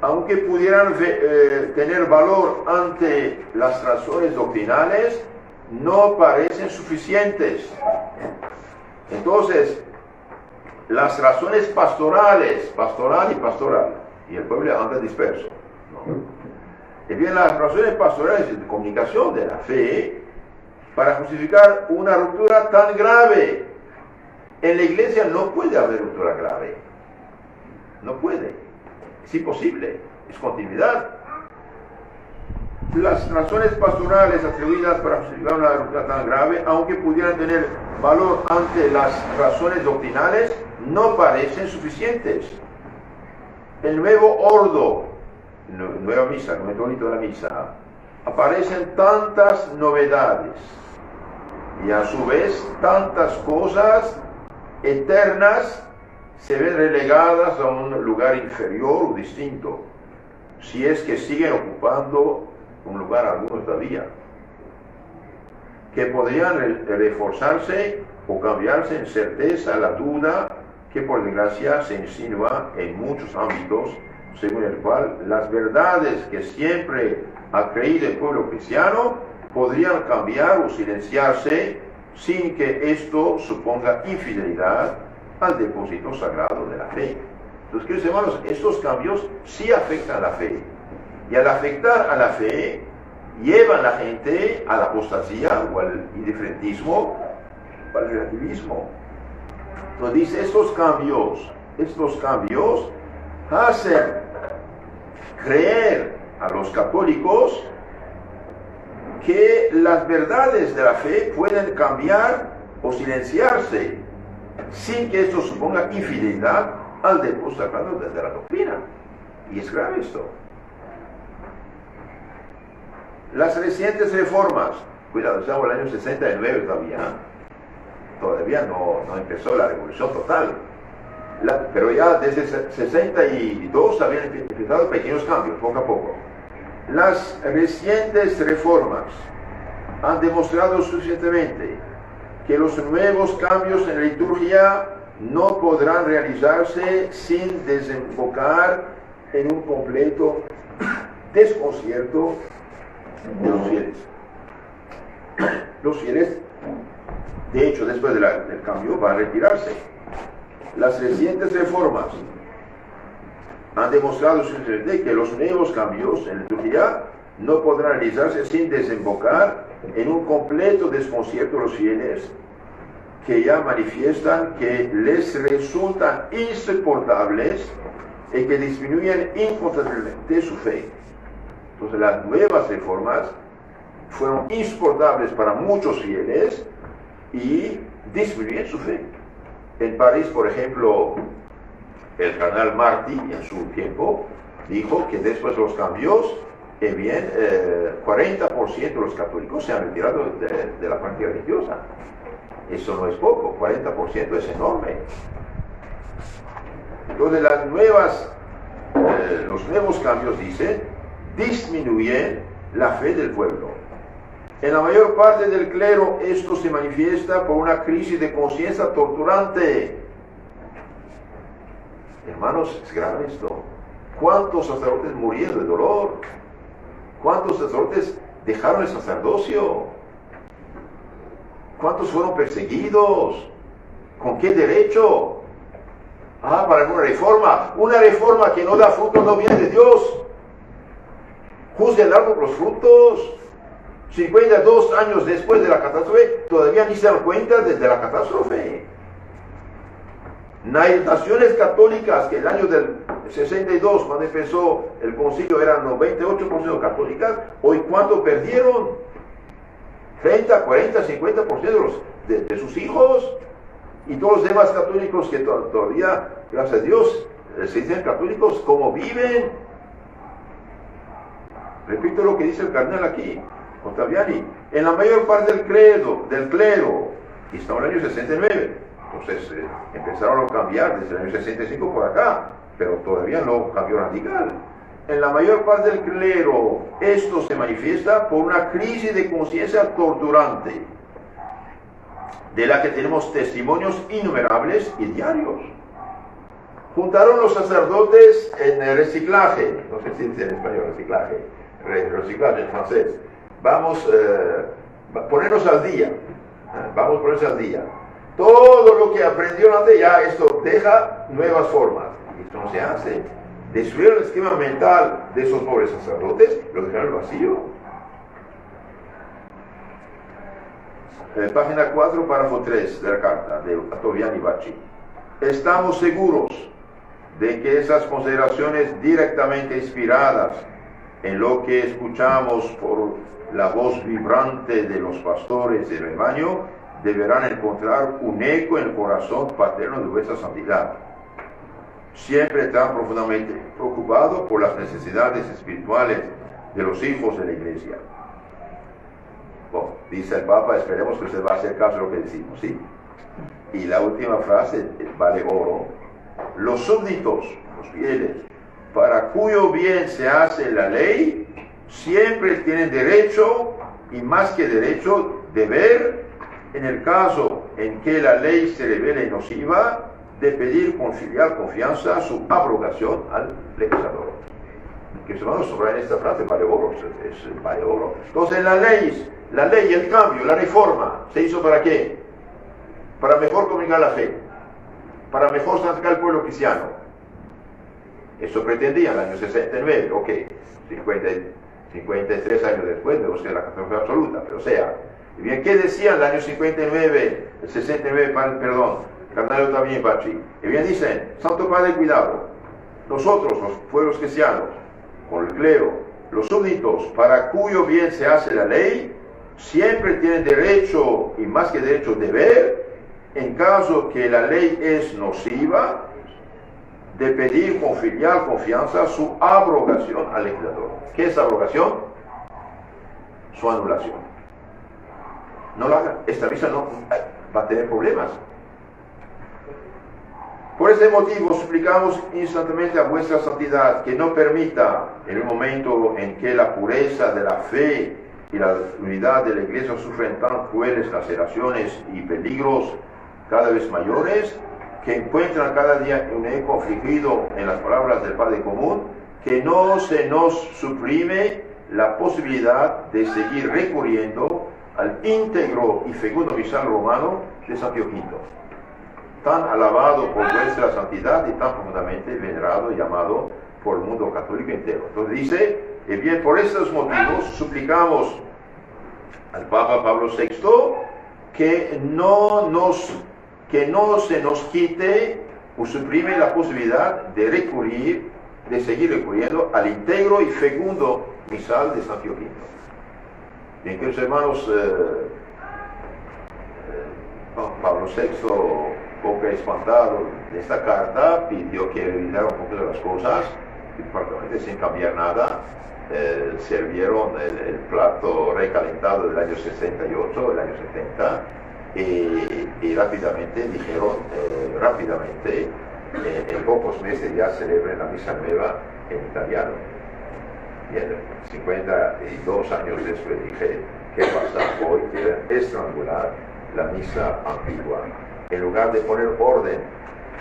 aunque pudieran tener valor ante las razones doctrinales, no parecen suficientes. Entonces, las razones pastorales, pastoral, y el pueblo anda disperso, ¿no? Y bien, las razones pastorales de comunicación de la fe, para justificar una ruptura tan grave, en la iglesia no puede haber ruptura grave. No puede, es imposible, es continuidad. Las razones pastorales atribuidas para justificar una ruptura tan grave, aunque pudieran tener valor ante las razones doctrinales, no parecen suficientes. El nuevo ordo, nueva misa, el nuevo rito de la misa, aparecen tantas novedades y a su vez tantas cosas eternas se ven relegadas a un lugar inferior o distinto, si es que siguen ocupando un lugar alguno todavía, que podrían reforzarse o cambiarse en certeza la duda que por desgracia se insinúa en muchos ámbitos, según el cual las verdades que siempre ha creído el pueblo cristiano podrían cambiar o silenciarse sin que esto suponga infidelidad al depósito sagrado de la fe. Entonces, queridos hermanos, estos cambios sí afectan a la fe. Y al afectar a la fe, llevan a la gente a la apostasía o al indiferentismo, o al relativismo. Entonces dice, estos cambios hacen creer a los católicos que las verdades de la fe pueden cambiar o silenciarse sin que esto suponga infidelidad al depósito sagrado de la doctrina. Y es grave esto. Las recientes reformas, cuidado, estamos en el año 69 todavía no empezó la revolución total, pero ya desde 62 habían empezado pequeños cambios, poco a poco. Las recientes reformas han demostrado suficientemente que los nuevos cambios en la liturgia no podrán realizarse sin desembocar en un completo desconcierto de los fieles. Los fieles, de hecho, después del cambio, van a retirarse. Las recientes reformas han demostrado suficientemente que los nuevos cambios en la liturgia no podrán realizarse sin desembocar en un completo desconcierto de los fieles, que ya manifiestan que les resultan insoportables y que disminuyen incontrolablemente su fe. Entonces las nuevas reformas fueron insoportables para muchos fieles y disminuyen su fe. En París, por ejemplo, el cardenal Martí, en su tiempo, dijo que después de los cambios, 40% de los católicos se han retirado de la práctica religiosa. Eso no es poco, 40% es enorme. Entonces los nuevos cambios, dice, disminuyen la fe del pueblo. En la mayor parte del clero esto se manifiesta por una crisis de conciencia torturante. Hermanos, es grave esto. ¿Cuántos sacerdotes murieron de dolor? ¿Cuántos sacerdotes dejaron el sacerdocio? ¿Cuántos fueron perseguidos? ¿Con qué derecho? Para una reforma que no da fruto no viene de Dios. Juzgue el árbol por los frutos. 52 años después de la catástrofe, todavía ni se dan cuenta desde la catástrofe. Naciones católicas que el año del 62, cuando empezó el concilio, eran 98% católicas, hoy ¿cuánto perdieron? 30, 40, 50% de sus hijos. Y todos los demás católicos que todavía, gracias a Dios, se dicen católicos, ¿cómo viven? Repito lo que dice el cardenal aquí, Ottaviani. En la mayor parte del clero, y estamos en el año 69, entonces empezaron a cambiar desde el año 65 por acá, pero todavía no cambió radical. En la mayor parte del clero, esto se manifiesta por una crisis de conciencia torturante, de la que tenemos testimonios innumerables y diarios. Juntaron los sacerdotes en el reciclaje, no sé si dice en español reciclaje en francés. Vamos a ponernos al día, Todo lo que aprendieron antes, ya esto deja nuevas formas. Y esto no se hace. Destruyeron el esquema mental de esos pobres sacerdotes, lo dejaron vacío. Página 4, párrafo 3 de la carta de Ottaviani Bacci. Estamos seguros de que esas consideraciones directamente inspiradas en lo que escuchamos por la voz vibrante de los pastores del rebaño deberán encontrar un eco en el corazón paterno de vuestra santidad, siempre tan profundamente preocupado por las necesidades espirituales de los hijos de la Iglesia. Bueno, dice el Papa, esperemos que usted va a hacer caso de lo que decimos, ¿sí? Y la última frase vale oro. Los súbditos, los fieles, para cuyo bien se hace la ley, siempre tienen derecho, y más que derecho, deber, en el caso en que la ley se revele nociva, de pedir con filial confianza su abrogación al legislador. Que se van a sobrar en esta frase, vale oro, vale oro. Entonces la ley, el cambio, la reforma, ¿se hizo para qué? Para mejor comunicar la fe, para mejor santificar el pueblo cristiano. Eso pretendía en el año 69, ok, 53 años después, vemos que la catástrofe absoluta, pero o sea, y bien, ¿qué decía en el año 59, el 69, perdón, Cardenal Ottaviani Bacci? Y bien dicen, Santo Padre, cuidado, nosotros, los pueblos cristianos, con el clero, los súbditos, para cuyo bien se hace la ley, siempre tienen derecho, y más que derecho, deber, en caso que la ley es nociva, de pedir con filial confianza su abrogación al legislador. ¿Qué es abrogación? Su anulación. No lo hagan, esta misa no va a tener problemas. Por este motivo suplicamos instantáneamente a vuestra santidad que no permita, en un momento en que la pureza de la fe y la unidad de la Iglesia sufren tan crueles laceraciones y peligros cada vez mayores, que encuentran cada día un eco afligido en las palabras del Padre Común, que no se nos suprime la posibilidad de seguir recurriendo al íntegro y fecundo misal romano de San Pío V, tan alabado por vuestra santidad y tan profundamente venerado y llamado por el mundo católico entero. Entonces dice, bien, por estos motivos suplicamos al Papa Pablo VI que no se nos quite o suprime la posibilidad de seguir recurriendo al íntegro y fecundo misal de San Pío V. Bien, queridos hermanos, Pablo VI, poco espantado de esta carta, pidió que revisara un poco de las cosas, y prácticamente sin cambiar nada, servieron el plato recalentado del año 68, del año 70, y rápidamente dijeron, en pocos meses ya celebren la misa nueva en italiano. Bien, 52 años después dije, ¿qué pasa? Hoy quieren estrangular la misa antigua. En lugar de poner orden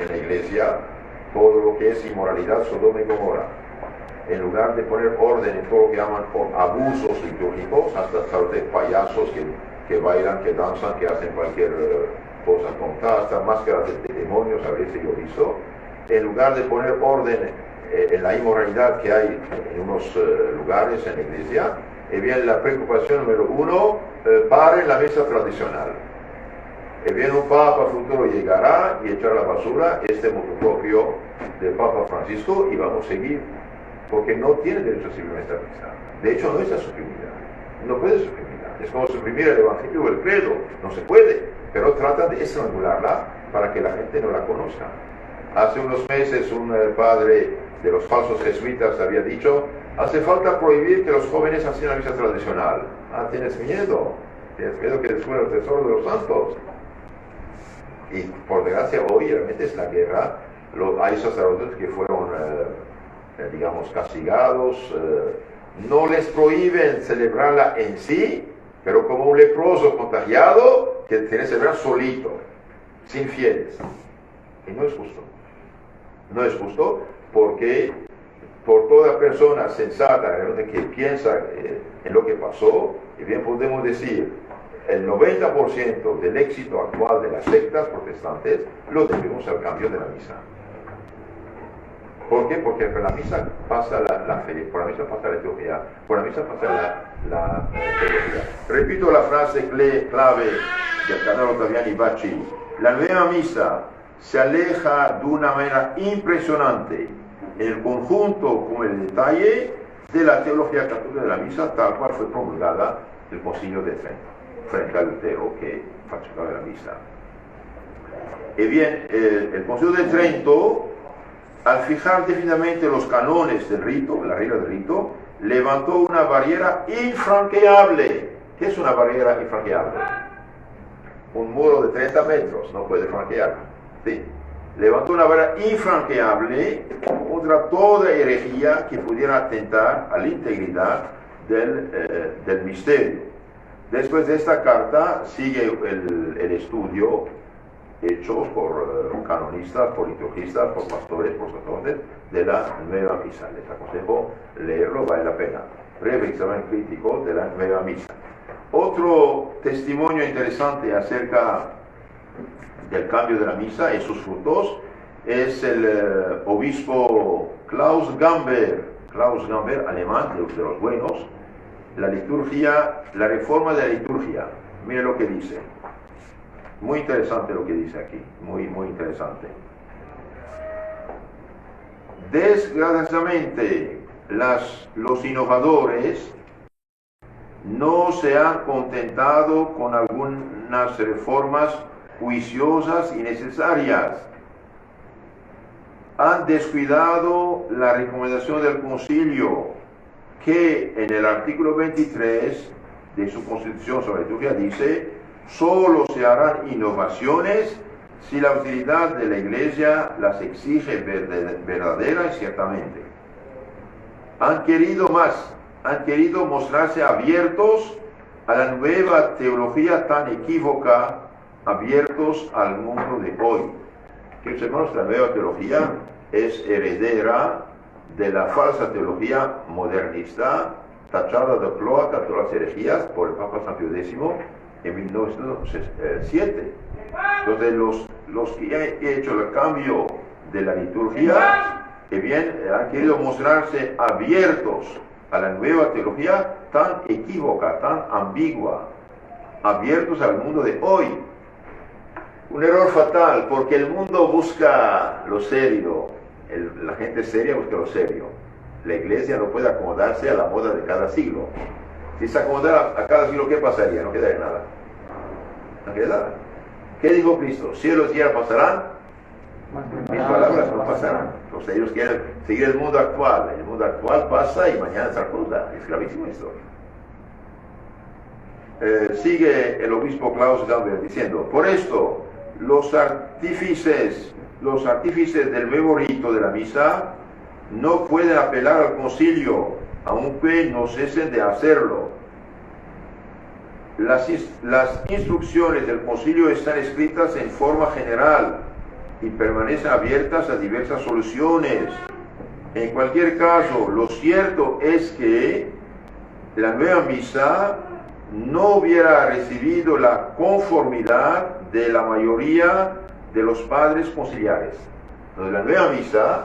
en la iglesia, todo lo que es inmoralidad, Sodoma y Gomorra. En lugar de poner orden en todo lo que llaman abusos litúrgicos, hasta de payasos que bailan, que danzan, que hacen cualquier cosa con hasta máscaras de demonios, a veces yo he visto. En lugar de poner orden en la inmoralidad que hay en unos lugares en la iglesia, bien, la preocupación número uno, paren la mesa tradicional. Bien, un Papa futuro llegará y echará la basura este motu propio del Papa Francisco y vamos a seguir, porque no tiene derecho a suprimir esta misa. De hecho, no está suprimida, no puede suprimirla. Es como suprimir el Evangelio o el credo, no se puede, pero trata de estrangularla para que la gente no la conozca. Hace unos meses un padre de los falsos jesuitas había dicho, hace falta prohibir que los jóvenes hacen la misa tradicional. Ah, tienes miedo que descubran el tesoro de los santos. Y por desgracia hoy realmente es la guerra. Hay sacerdotes que fueron, digamos, castigados. No les prohíben celebrarla en sí, pero como un leproso contagiado que tiene que celebrar solito, sin fieles. Y no es justo. No es justo porque por toda persona sensata que piensa en lo que pasó, y bien podemos decir, el 90% del éxito actual de las sectas protestantes lo debemos al cambio de la misa. ¿Por qué? Porque por la misa pasa la fe, por la misa pasa la liturgia, por la misa pasa la teología. Repito la frase clave del cardenal Ottaviani Bacci: la nueva misa se aleja de una manera impresionante en el conjunto como el detalle de la teología católica de la misa tal cual fue promulgada el Concilio de Trento frente al Lutero que falsificaba la misa. Y bien, el Concilio de Trento, al fijar definitivamente los canones del rito, la regla del rito, levantó una barrera infranqueable. ¿Qué es una barrera infranqueable? Un muro de 30 metros, no puede franquear. Sí. Levantó una barrera infranqueable contra toda herejía que pudiera atentar a la integridad del misterio. Después de esta carta sigue el estudio hecho por canonistas, por liturgistas, por pastores, por sacerdotes de la nueva misa. Les aconsejo leerlo, vale la pena. Breve examen crítico de la nueva misa. Otro testimonio interesante acerca del cambio de la misa y sus frutos es el obispo Klaus Gamber, alemán, de los buenos. La liturgia, la reforma de la liturgia. Mire lo que dice. Muy interesante lo que dice aquí, muy interesante. Desgraciadamente, los innovadores no se han contentado con algunas reformas juiciosas y necesarias. Han descuidado la recomendación del concilio, que en el artículo 23 de su Constitución sobre la liturgia dice: solo se harán innovaciones si la utilidad de la Iglesia las exige verdadera y ciertamente. Han querido mostrarse abiertos a la nueva teología tan equívoca, abiertos al mundo de hoy. Que hermanos, la nueva teología es heredera de la falsa teología modernista, tachada de cloaca de todas las herejías por el Papa San Pío X en 1907. Entonces los que han hecho el cambio de la liturgia, han querido mostrarse abiertos a la nueva teología tan equívoca, tan ambigua, abiertos al mundo de hoy. Un error fatal, porque el mundo busca lo serio, la gente seria busca lo serio. La Iglesia no puede acomodarse a la moda de cada siglo. Si se acomodara a cada siglo, ¿qué pasaría? No quedaría nada. No queda nada. ¿Qué dijo Cristo? Cielos y tierra pasarán, mis palabras no pasarán. Entonces ellos quieren seguir el mundo actual. El mundo actual pasa y mañana se acusa. Es gravísimo esto. sigue el obispo Klaus Gamber diciendo: por esto, los artífices del nuevo rito de la misa no pueden apelar al concilio, aunque no cesen de hacerlo. Las instrucciones del concilio están escritas en forma general y permanecen abiertas a diversas soluciones. En cualquier caso, lo cierto es que la nueva misa no hubiera recibido la conformidad de la mayoría de los padres conciliares. Entonces, la nueva misa,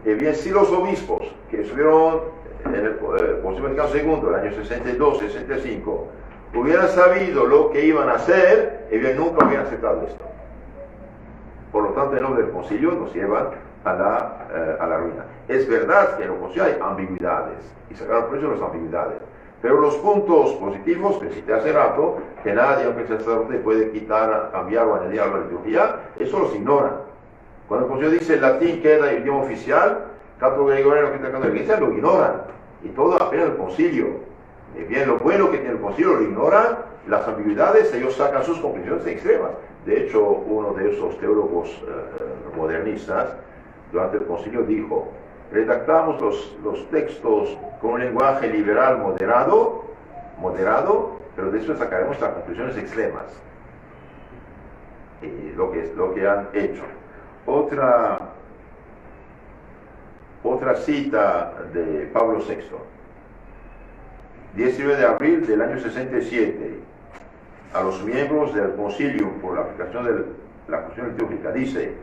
bien, si los obispos que estuvieron en el Concilio Vaticano II, el año 62, 65, hubieran sabido lo que iban a hacer, bien, nunca hubieran aceptado esto. Por lo tanto, en nombre del concilio nos llevan a la ruina. Es verdad que en el concilio hay ambigüedades, y sacaron por eso las ambigüedades. Pero los puntos positivos que cité hace rato, que nadie, aunque sea sacerdote, puede quitar, cambiar o añadir a la liturgia, eso los ignoran. Cuando el concilio dice el latín queda el idioma oficial, católico gregoriano que está en la iglesia lo ignoran. Y todo apenas el concilio. Y bien, lo bueno que tiene el concilio lo ignoran, las ambigüedades, ellos sacan sus conclusiones extremas. De hecho, uno de esos teólogos modernistas, durante el concilio dijo: redactamos los textos con un lenguaje liberal moderado, pero después sacaremos las conclusiones extremas. Y lo que han hecho. Otra cita de Pablo VI, 19 de abril del año 67, a los miembros del concilio por la aplicación de la cuestión litúrgica, dice: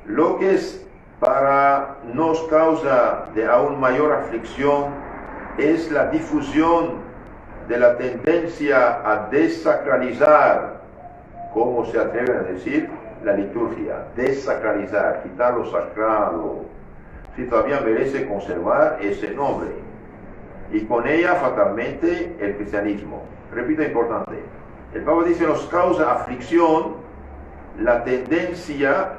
lo que es para nos causa de aún mayor aflicción es la difusión de la tendencia a desacralizar, como se atreven a decir, la liturgia, desacralizar, quitar lo sagrado, si todavía merece conservar ese nombre, y con ella fatalmente el cristianismo. Repito, importante, el Papa dice: nos causa aflicción la tendencia,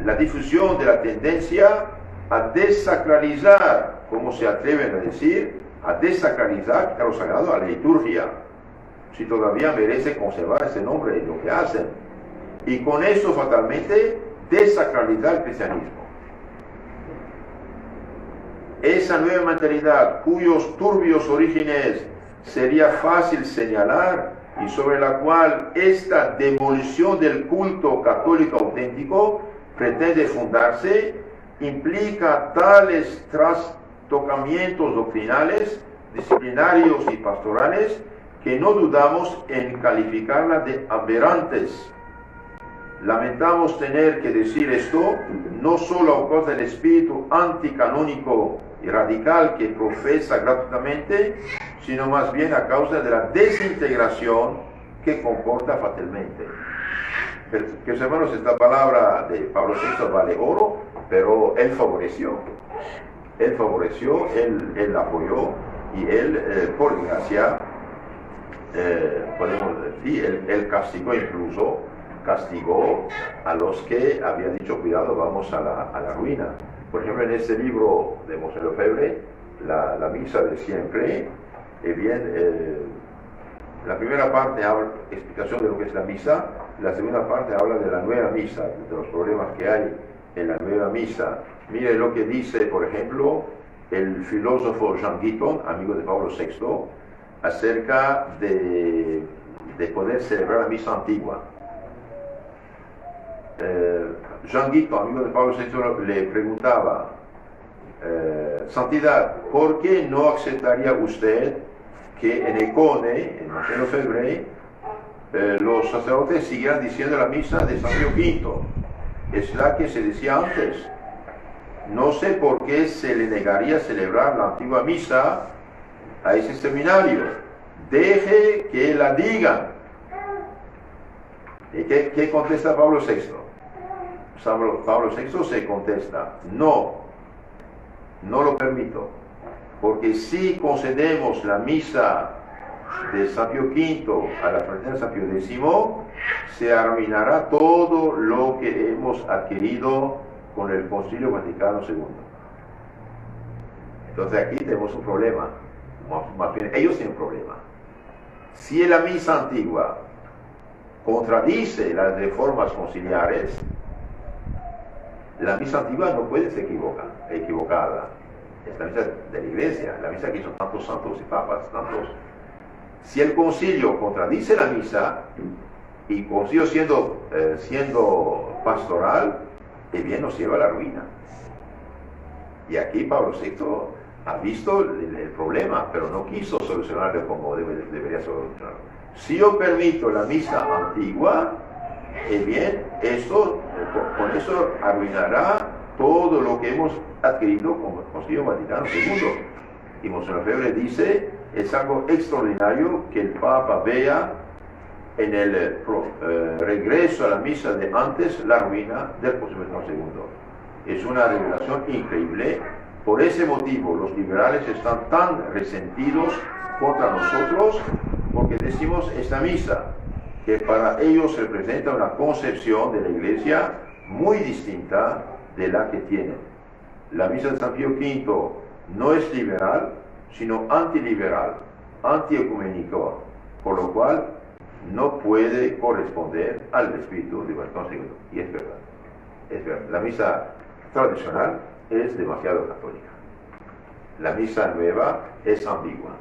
la difusión de la tendencia a desacralizar, como se atreven a decir, a desacralizar, quitar lo sagrado, a la liturgia, si todavía merece conservar ese nombre en lo que hacen, y con eso fatalmente desacralizar el cristianismo. Esa nueva mentalidad, cuyos turbios orígenes sería fácil señalar y sobre la cual esta demolición del culto católico auténtico pretende fundarse, implica tales trastocamientos doctrinales, disciplinarios y pastorales que no dudamos en calificarla de aberrantes. Lamentamos tener que decir esto, no solo a causa del espíritu anticanónico y radical que profesa gratuitamente, sino más bien a causa de la desintegración que comporta fatalmente. Que hermanos, esta palabra de Pablo VI vale oro, pero él favoreció, él apoyó, y él, por gracia, podemos decir, él castigó a los que habían dicho: cuidado, vamos a la ruina. Por ejemplo, en este libro de Monseñor Lefebvre, la misa de siempre, la primera parte habla explicación de lo que es la misa, la segunda parte habla de la nueva misa, de los problemas que hay en la nueva misa. Mire lo que dice, por ejemplo, el filósofo Jean Guiton, amigo de Pablo VI, acerca de poder celebrar la misa antigua. Jean Guiton, amigo de Pablo VI, le preguntaba: Santidad, ¿por qué no aceptaría usted que en Econe, en Monseñor Lefebvre, los sacerdotes siguieran diciendo la misa de San Pío V? Es la que se decía antes. No sé por qué se le negaría celebrar la antigua misa a ese seminario. Deje que la digan. ¿Y qué contesta Pablo VI? Pablo VI se contesta: no lo permito, porque si concedemos la misa de San Pío V a la fraternidad de San Pío X, se arruinará todo lo que hemos adquirido con el Concilio Vaticano II. Entonces aquí tenemos un problema, más bien ellos tienen un problema. Si la misa antigua contradice las reformas conciliares, la misa antigua no puede ser equivocada. Es la misa de la Iglesia, la misa que hizo tantos santos y papas, tantos. Si el concilio contradice la misa, y el concilio siendo pastoral, bien nos lleva a la ruina. Y aquí Pablo VI ha visto el problema, pero no quiso solucionarlo como debería solucionarlo. Si yo permito la misa antigua, bien, con eso arruinará todo lo que hemos adquirido como Concilio Vaticano II. Y Monseñor Lefebvre dice, es algo extraordinario que el Papa vea en el regreso a la misa de antes la ruina del Concilio Vaticano II. Es una revelación increíble. Por ese motivo los liberales están tan resentidos contra nosotros, porque decimos esta misa, que para ellos representa una concepción de la Iglesia muy distinta de la que tienen. La misa de San Pío V no es liberal, sino antiliberal, antiecuménico, por lo cual no puede corresponder al espíritu de Vaticano II. Y es verdad, es verdad. La misa tradicional es demasiado católica. La misa nueva es ambigua.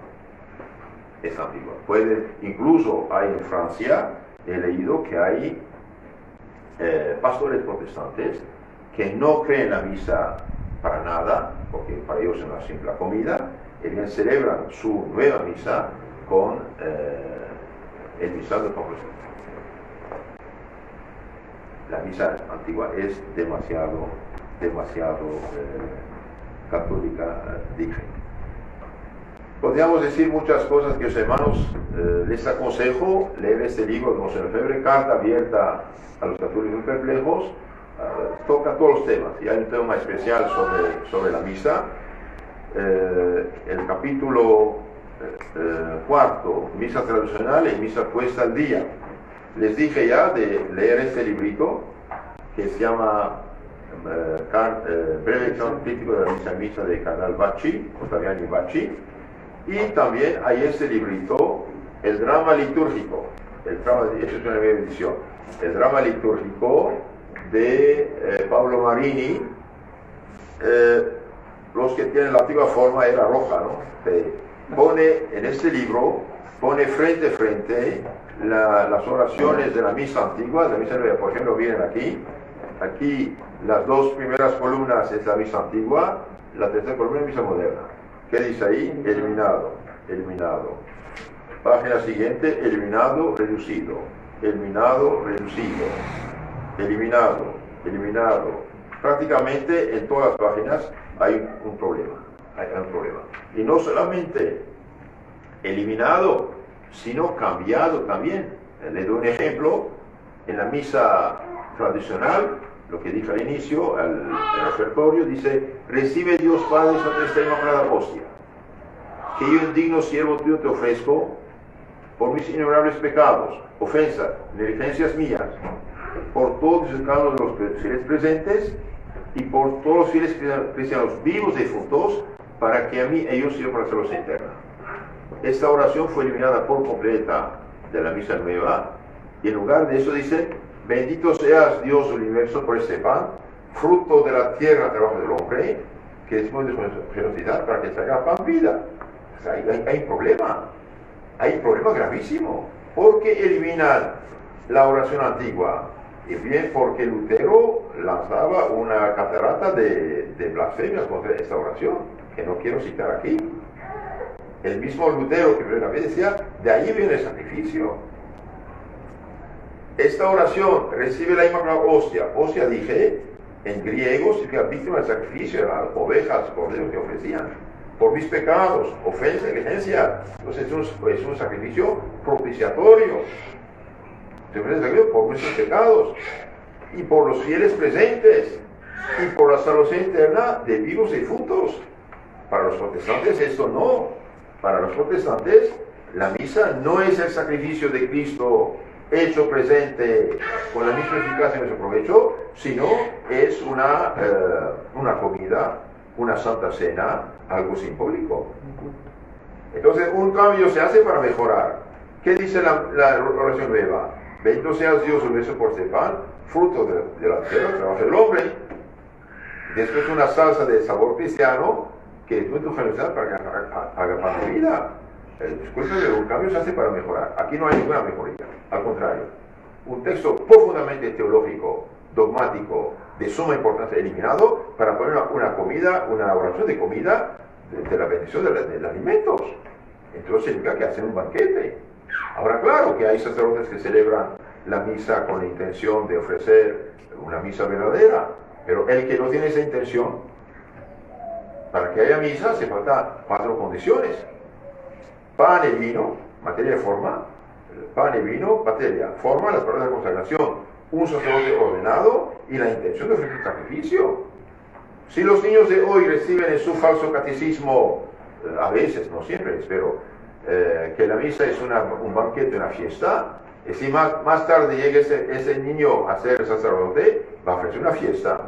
Es ambigua. Incluso hay en Francia, he leído que hay pastores protestantes que no creen la misa para nada, porque para ellos es una simple comida, y bien celebran su nueva misa con el misal de Pablo VI. La misa antigua es demasiado católica, dije. Podríamos decir muchas cosas que los hermanos les aconsejo leer este libro de Monseñor Lefebvre, Carta Abierta a los Católicos Perplejos. Toca todos los temas, y hay un tema especial sobre la misa. El capítulo cuarto, misa tradicional y misa puesta al día. Les dije ya de leer este librito que se llama Breve Crítico de la Misa de Cardenal Bacci, Ottaviani Bacci. Y también hay este librito, el drama litúrgico, esta es una nueva edición, el drama litúrgico de Pablo Marini. Los que tienen la antigua forma era roja, ¿no? Pone en este libro, pone frente a frente las oraciones de la misa antigua, de la misa nueva. Por ejemplo, miren aquí las dos primeras columnas es la misa antigua, la tercera columna es misa moderna. ¿Qué dice ahí? Eliminado, eliminado. Página siguiente, eliminado, reducido. Eliminado, reducido. Eliminado, eliminado. Prácticamente en todas las páginas hay un problema. Hay un problema. Y no solamente eliminado, sino cambiado también. Le doy un ejemplo. En la misa tradicional, lo que dije al inicio, el ofertorio, dice: recibe Dios Padre esta inmaculada hostia, que yo, indigno siervo tuyo, te ofrezco por mis innumerables pecados, ofensas, negligencias mías, por todos los pecados de los fieles presentes y por todos los fieles cristianos vivos y difuntos, para que a mí ellos sirvan para salvación eterna. Esta oración fue eliminada por completa de la misa nueva, y en lugar de eso dice: bendito seas Dios del universo por este pan, fruto de la tierra, trabajo del hombre, que después de su generosidad para que traiga pan vida. O sea, hay un problema gravísimo. ¿Por qué eliminan la oración antigua? Y bien, porque Lutero lanzaba una catarata de blasfemias contra esta oración, que no quiero citar aquí. El mismo Lutero que primera vez decía: de ahí viene el sacrificio. Esta oración recibe la inmaculada hostia. Hostia, dije, en griego significa víctima del sacrificio, las ovejas, corderos que ofrecían. Por mis pecados, ofensa, negligencia. Entonces es un sacrificio propiciatorio. Se ofrece sacrificio por nuestros pecados y por los fieles presentes y por la salvación eterna de vivos y difuntos. Para los protestantes esto no. Para los protestantes la misa no es el sacrificio de Cristo hecho presente con la misma eficacia y nuestro provecho, sino es una comida, una santa cena, algo simbólico. Entonces un cambio se hace para mejorar. ¿Qué dice la oración nueva? Bendito seas Dios, un beso por este pan, fruto de la tierra, trabajo del hombre. Después una salsa de sabor cristiano, que es muy tu generosidad para que haga pan de vida. Discúlpeme, un cambio se hace para mejorar. Aquí no hay ninguna mejoría, al contrario. Un texto profundamente teológico, dogmático, de suma importancia eliminado para poner una comida, una oración de comida de la bendición de alimentos. Entonces significa que hacen un banquete. Ahora, claro que hay sacerdotes que celebran la misa con la intención de ofrecer una misa verdadera, pero el que no tiene esa intención, para que haya misa hace falta 4 condiciones: pan y vino, materia y forma; pan y vino, materia, forma, las palabras de consagración, un sacerdote ordenado y la intención de ofrecer sacrificio. Si los niños de hoy reciben en su falso catecismo, a veces, no siempre, espero, que la misa es un banquete, una fiesta, y si más tarde llega ese niño a ser sacerdote, va a ofrecer una fiesta.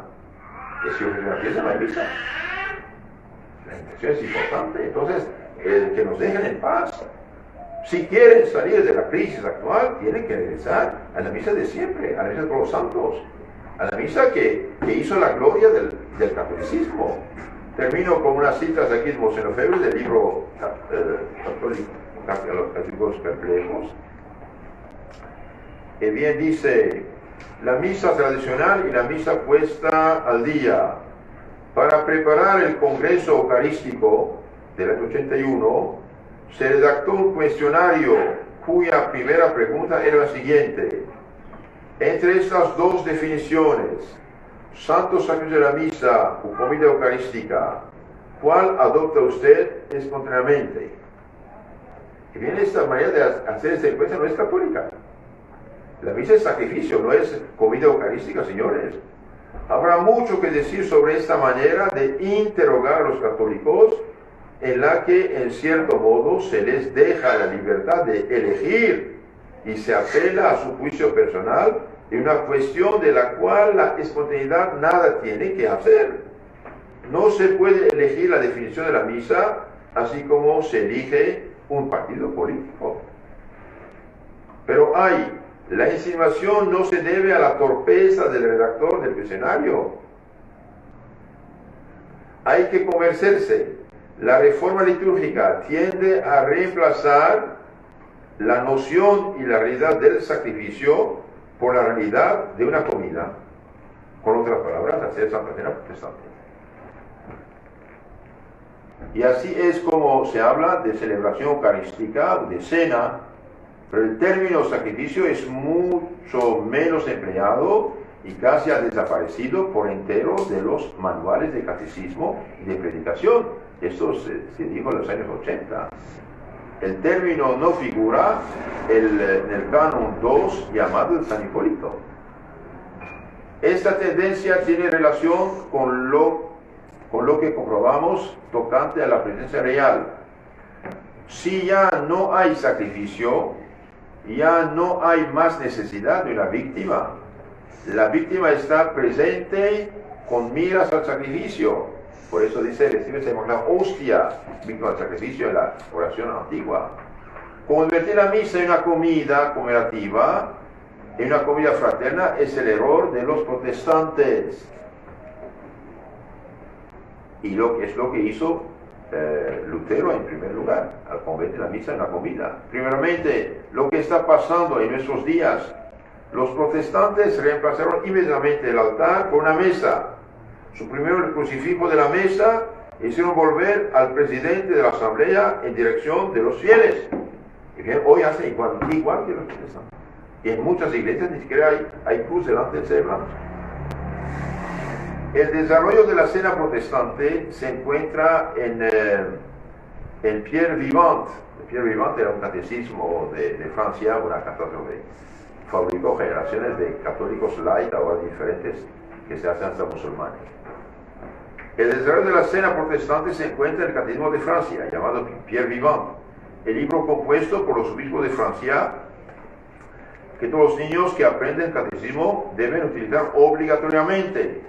Y si ofrece una fiesta, no hay misa. La intención es importante. Entonces, que nos dejen en paz. Si quieren salir de la crisis actual, tienen que regresar a la misa de siempre, a la misa de todos los santos, a la misa que hizo la gloria del catolicismo. Termino con unas citas aquí de Monseñor Lefebvre del libro Católicos Perplejos. Que bien dice: la misa tradicional y la misa puesta al día. Para preparar el Congreso Eucarístico del año 81, se redactó un cuestionario cuya primera pregunta era la siguiente: entre estas dos definiciones, santo sacrificio de la misa o comida eucarística, ¿cuál adopta usted espontáneamente? Y bien, esta manera de hacer esta encuesta no es católica. La misa es sacrificio, no es comida eucarística, señores. Habrá mucho que decir sobre esta manera de interrogar a los católicos, en la que en cierto modo se les deja la libertad de elegir y se apela a su juicio personal en una cuestión de la cual la espontaneidad nada tiene que hacer. No se puede elegir la definición de la misa así como se elige un partido político. Pero la insinuación no se debe a la torpeza del redactor del cuestionario. Hay que convencerse. La reforma litúrgica tiende a reemplazar la noción y la realidad del sacrificio por la realidad de una comida. Con otras palabras, hacer Santa Cena protestante. Y así es como se habla de celebración eucarística, de cena, pero el término sacrificio es mucho menos empleado y casi ha desaparecido por entero de los manuales de catecismo y de predicación. Esto se dijo en los años 80. El término no figura en el canon 2 llamado el San Hipólito. Esta tendencia tiene relación con lo que comprobamos tocante a la presencia real. Si ya no hay sacrificio, ya no hay más necesidad de una víctima. La víctima está presente con miras al sacrificio. Por eso dice, recibes la hostia, víctima del sacrificio en la oración antigua. Convertir la misa en una comida conmemorativa, en una comida fraterna, es el error de los protestantes. Y es lo que hizo Lutero en primer lugar, al convertir la misa en una comida. Primeramente, lo que está pasando en nuestros días, los protestantes reemplazaron inmediatamente el altar por una mesa. Suprimieron el crucifijo de la mesa e hicieron volver al presidente de la asamblea en dirección de los fieles. Y bien, hoy hacen igual que los protestantes. Y en muchas iglesias ni siquiera hay cruz delante del celebrante. El desarrollo de la cena protestante se encuentra en Pierre Vivant. Pierre Vivant era un catecismo de Francia, una catástrofe. Fabricó generaciones de católicos light, ahora diferentes, que se hacen hasta musulmanes. El desarrollo de la cena protestante se encuentra en el Catecismo de Francia, llamado Pierre Vivant, el libro compuesto por los obispos de Francia, que todos los niños que aprenden catecismo deben utilizar obligatoriamente.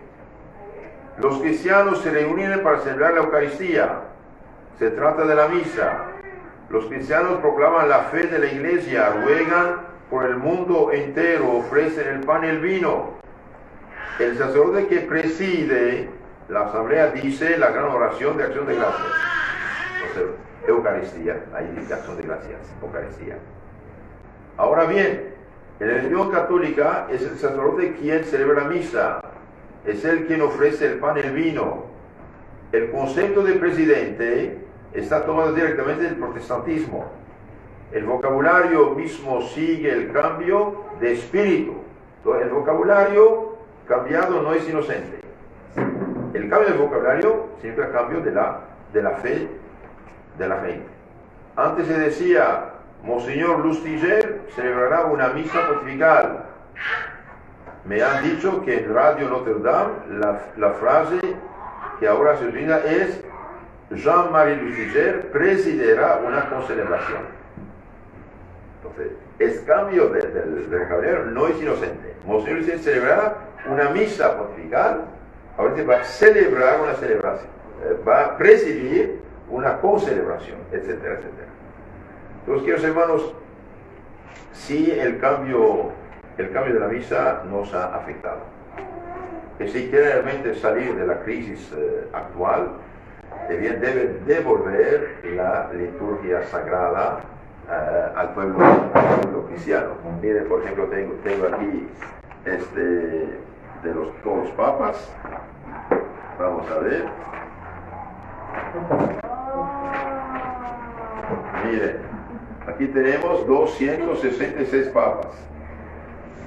Los cristianos se reúnen para celebrar la Eucaristía. Se trata de la misa. Los cristianos proclaman la fe de la iglesia, ruegan por el mundo entero, ofrecen el pan y el vino. El sacerdote que preside la asamblea dice la gran oración de acción de gracias. Entonces, Eucaristía, ahí dice acción de gracias, Eucaristía. Ahora bien, en la religión católica es el sacerdote quien celebra la misa, es él quien ofrece el pan y el vino. El concepto de presidente está tomado directamente del protestantismo. El vocabulario mismo sigue el cambio de espíritu. Entonces, el vocabulario cambiado no es inocente. El cambio del vocabulario significa cambio de la fe de la gente. Antes se decía, Monseñor Lustiger celebrará una misa pontifical. Me han dicho que en Radio Notre Dame la frase que ahora se utiliza es Jean-Marie Lustiger presidirá una concelebración. Entonces, el cambio del vocabulario no es inocente. Monseñor Lustiger celebrará una misa pontifical, ahora va a celebrar una celebración, va a presidir una concelebración, etcétera, etcétera. Entonces, queridos hermanos, sí el cambio de la misa nos ha afectado. Que si quiere realmente salir de la crisis actual, debe devolver la liturgia sagrada al pueblo cristiano. Miren, por ejemplo, tengo aquí de todos los papas. Vamos a ver. Miren, aquí tenemos 266 papas.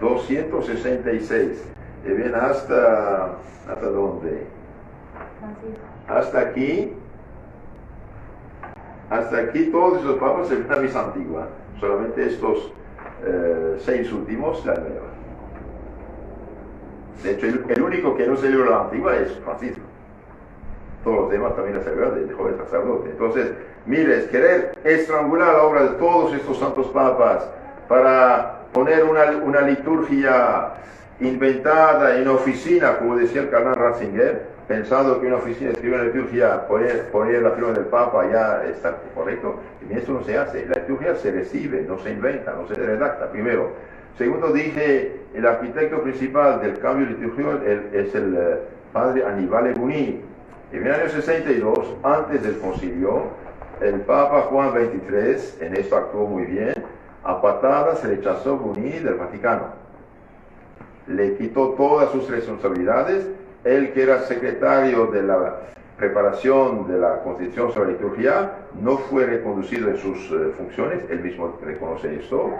266. Y bien, ¿hasta dónde? Hasta aquí. Hasta aquí todos esos papas de la misa antigua. Solamente estos 6 últimos la nueva. De hecho, el único que no celebra la antigua es Francisco. Todos los demás también la celebran del joven sacerdote. Entonces, mire, es querer estrangular la obra de todos estos santos papas para poner una liturgia inventada en oficina, como decía el cardenal Ratzinger, pensando que una oficina escribe una liturgia, poner la firma del Papa ya está correcto. Y eso no se hace. La liturgia se recibe, no se inventa, no se redacta, primero. Segundo, dije, el arquitecto principal del cambio litúrgico es el padre Annibale Bugnini. En el año 62, antes del concilio, el Papa Juan XXIII, en esto actuó muy bien, a patadas rechazó Bugnini del Vaticano. Le quitó todas sus responsabilidades. Él, que era secretario de la preparación de la Constitución sobre la liturgia, no fue reconducido en sus funciones, él mismo reconoce esto,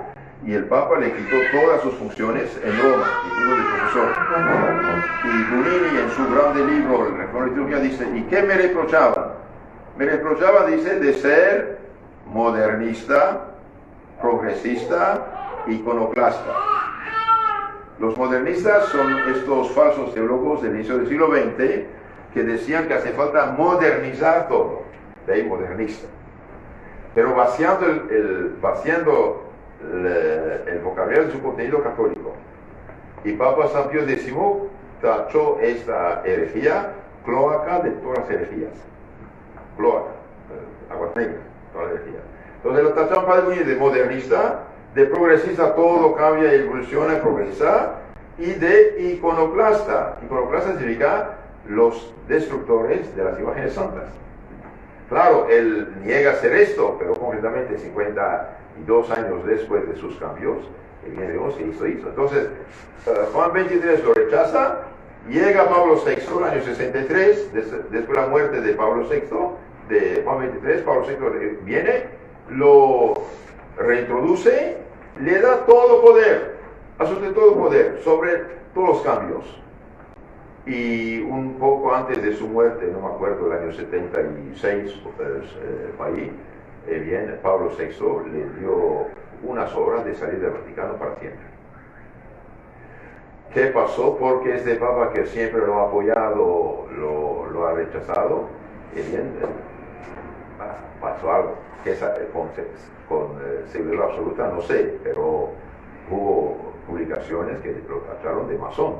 y el Papa le quitó todas sus funciones en Roma, incluso de profesor. Y Bugnini, en su grande libro, El Reforma de la Liturgia, dice, ¿y qué me reprochaban? Me reprochaban, dice, de ser modernista, progresista, iconoclasta. Los modernistas son estos falsos teólogos del inicio del siglo XX que decían que hace falta modernizar todo, de ahí modernista. Pero vaciando el vocabulario de su contenido católico. Y Papa San Pío X tachó esta herejía cloaca de todas las herejías. Cloaca, aguas negras, todas las herejías. Entonces lo tacharon Padre Bugnini de modernista, de progresista, todo cambia y evoluciona, progresa, y de iconoclasta. Iconoclasta significa los destructores de las imágenes santas. Claro, él niega hacer esto, pero concretamente 52 años después de sus cambios, vemos que hizo. Entonces, Juan XXIII lo rechaza, llega Pablo VI en el año 63, después de la muerte de Pablo VI, de Juan XXIII, Pablo VI viene, lo reintroduce, le da todo poder, asume todo poder sobre todos los cambios. Y un poco antes de su muerte, no me acuerdo, el año 76, ahí, bien, Pablo VI le dio unas horas de salir del Vaticano para siempre. ¿Qué pasó? Porque este Papa, que siempre lo ha apoyado, lo ha rechazado, bien, pasó algo. Que con seguridad absoluta no sé, pero hubo publicaciones que lo tacharon de masón.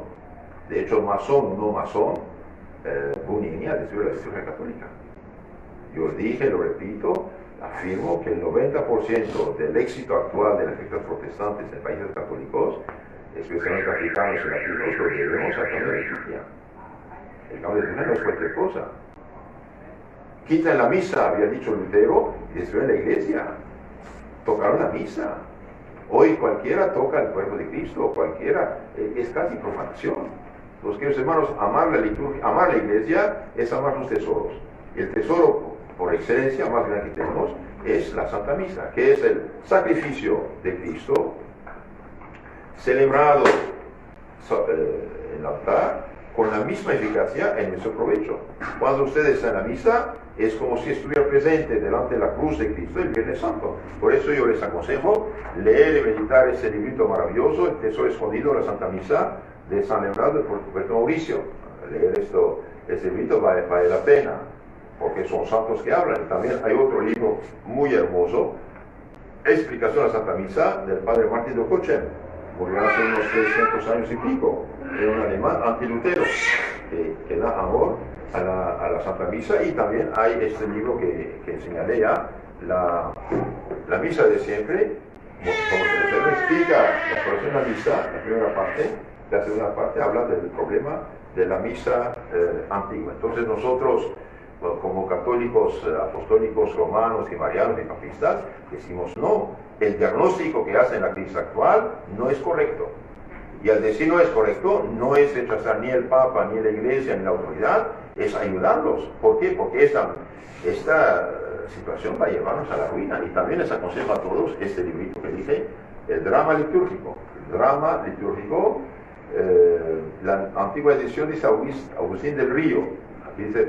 De hecho, masón, no masón, Bugnini ha destruido la liturgia católica. Yo dije, lo repito, afirmo que el 90% del éxito actual de las iglesias protestantes en países católicos, especialmente africanos y latinos, lo debemos al cambio de liturgia. El cambio de liturgia no es cualquier cosa. Quitan la misa, había dicho Lutero, y destruyen la iglesia. Tocaron la misa. Hoy cualquiera toca el cuerpo de Cristo, cualquiera, es casi profanación. Los queridos hermanos, amar la liturgia, amar la iglesia es amar sus tesoros. Y el tesoro por excelencia más grande que tenemos es la Santa Misa, que es el sacrificio de Cristo celebrado en el altar con la misma eficacia en nuestro provecho. Cuando usted está en la misa, es como si estuviera presente delante de la cruz de Cristo el Viernes Santo. Por eso yo les aconsejo leer y meditar este librito maravilloso, El Tesoro Escondido de la Santa Misa, de San Leonardo por Puerto Mauricio. Leer este librito vale la pena, porque son santos que hablan. También hay otro libro muy hermoso, Explicación a la Santa Misa, del padre Martín de Ocochen, murió hace unos 300 años y pico, era un alemán antilutero, que da amor a la Santa Misa. Y también hay este libro que señalé ya, la Misa de siempre, como se le explica la oración de la misa, la primera parte. La segunda parte habla del problema de la misa antigua. Entonces nosotros, como católicos apostólicos romanos y marianos y papistas, decimos no, el diagnóstico que hacen la crisis actual no es correcto. Y al decir no es correcto, no es rechazar ni el Papa, ni la Iglesia, ni la autoridad, es ayudarlos. ¿Por qué? Porque esta situación va a llevarnos a la ruina. Y también les aconsejo a todos este librito que dice El drama litúrgico. El drama litúrgico, la antigua edición dice Agustín del Río, aquí dice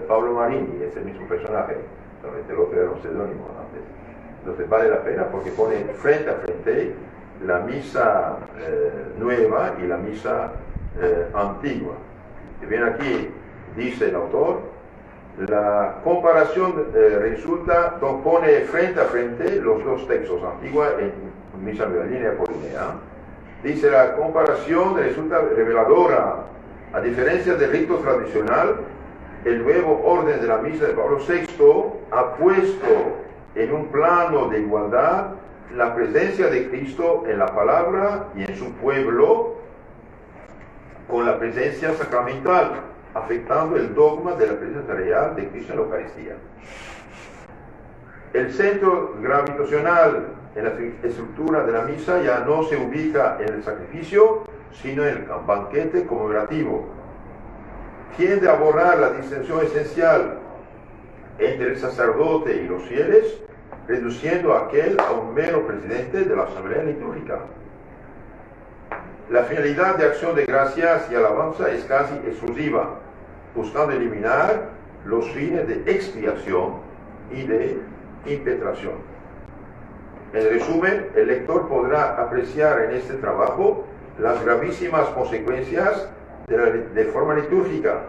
Pablo Marini, es el mismo personaje, solamente el otro era un seudónimo antes. Entonces vale la pena porque pone frente a frente la misa nueva y la misa antigua. Y bien, aquí dice el autor, la comparación pone frente a frente los dos textos, antigua en misa nueva, línea por línea. Dice, la comparación resulta reveladora. A diferencia del rito tradicional, el nuevo orden de la misa de Pablo VI ha puesto en un plano de igualdad la presencia de Cristo en la palabra y en su pueblo con la presencia sacramental, afectando el dogma de la presencia real de Cristo en la Eucaristía. El centro gravitacional en la estructura de la misa ya no se ubica en el sacrificio, sino en el banquete conmemorativo. Tiende a borrar la distinción esencial entre el sacerdote y los fieles, reduciendo a aquel a un mero presidente de la asamblea litúrgica. La finalidad de acción de gracias y alabanza es casi exclusiva, buscando eliminar los fines de expiación y de impetración. En resumen, el lector podrá apreciar en este trabajo las gravísimas consecuencias de la reforma litúrgica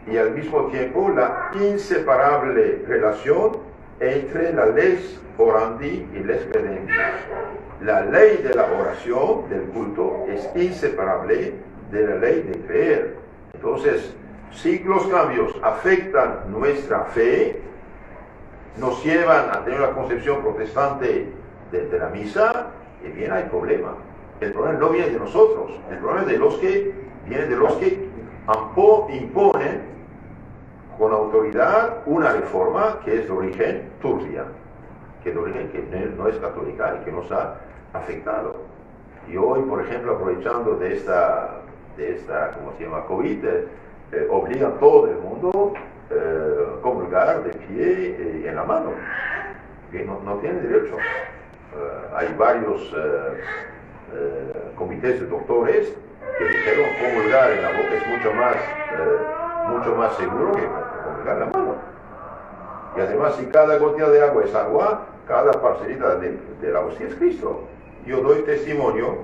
y al mismo tiempo la inseparable relación entre la lex orandi y lex credendi. La ley de la oración, del culto, es inseparable de la ley de creer. Entonces, si los cambios afectan nuestra fe, nos llevan a tener una concepción protestante de la misa, y bien hay problema. El problema no viene de nosotros, el problema viene de los que imponen con autoridad una reforma que es de origen turbia, que no es católica y que nos ha afectado. Y hoy, por ejemplo, aprovechando de esta ¿cómo se llama?, COVID, obliga a todo el mundo comulgar de pie en la mano, que no tiene derecho. Hay varios comités de doctores que dijeron comulgar en la boca es mucho más seguro que comulgar en la mano. Y además, si cada gotita de agua es agua, cada parcelita de la hostia es Cristo. Yo doy testimonio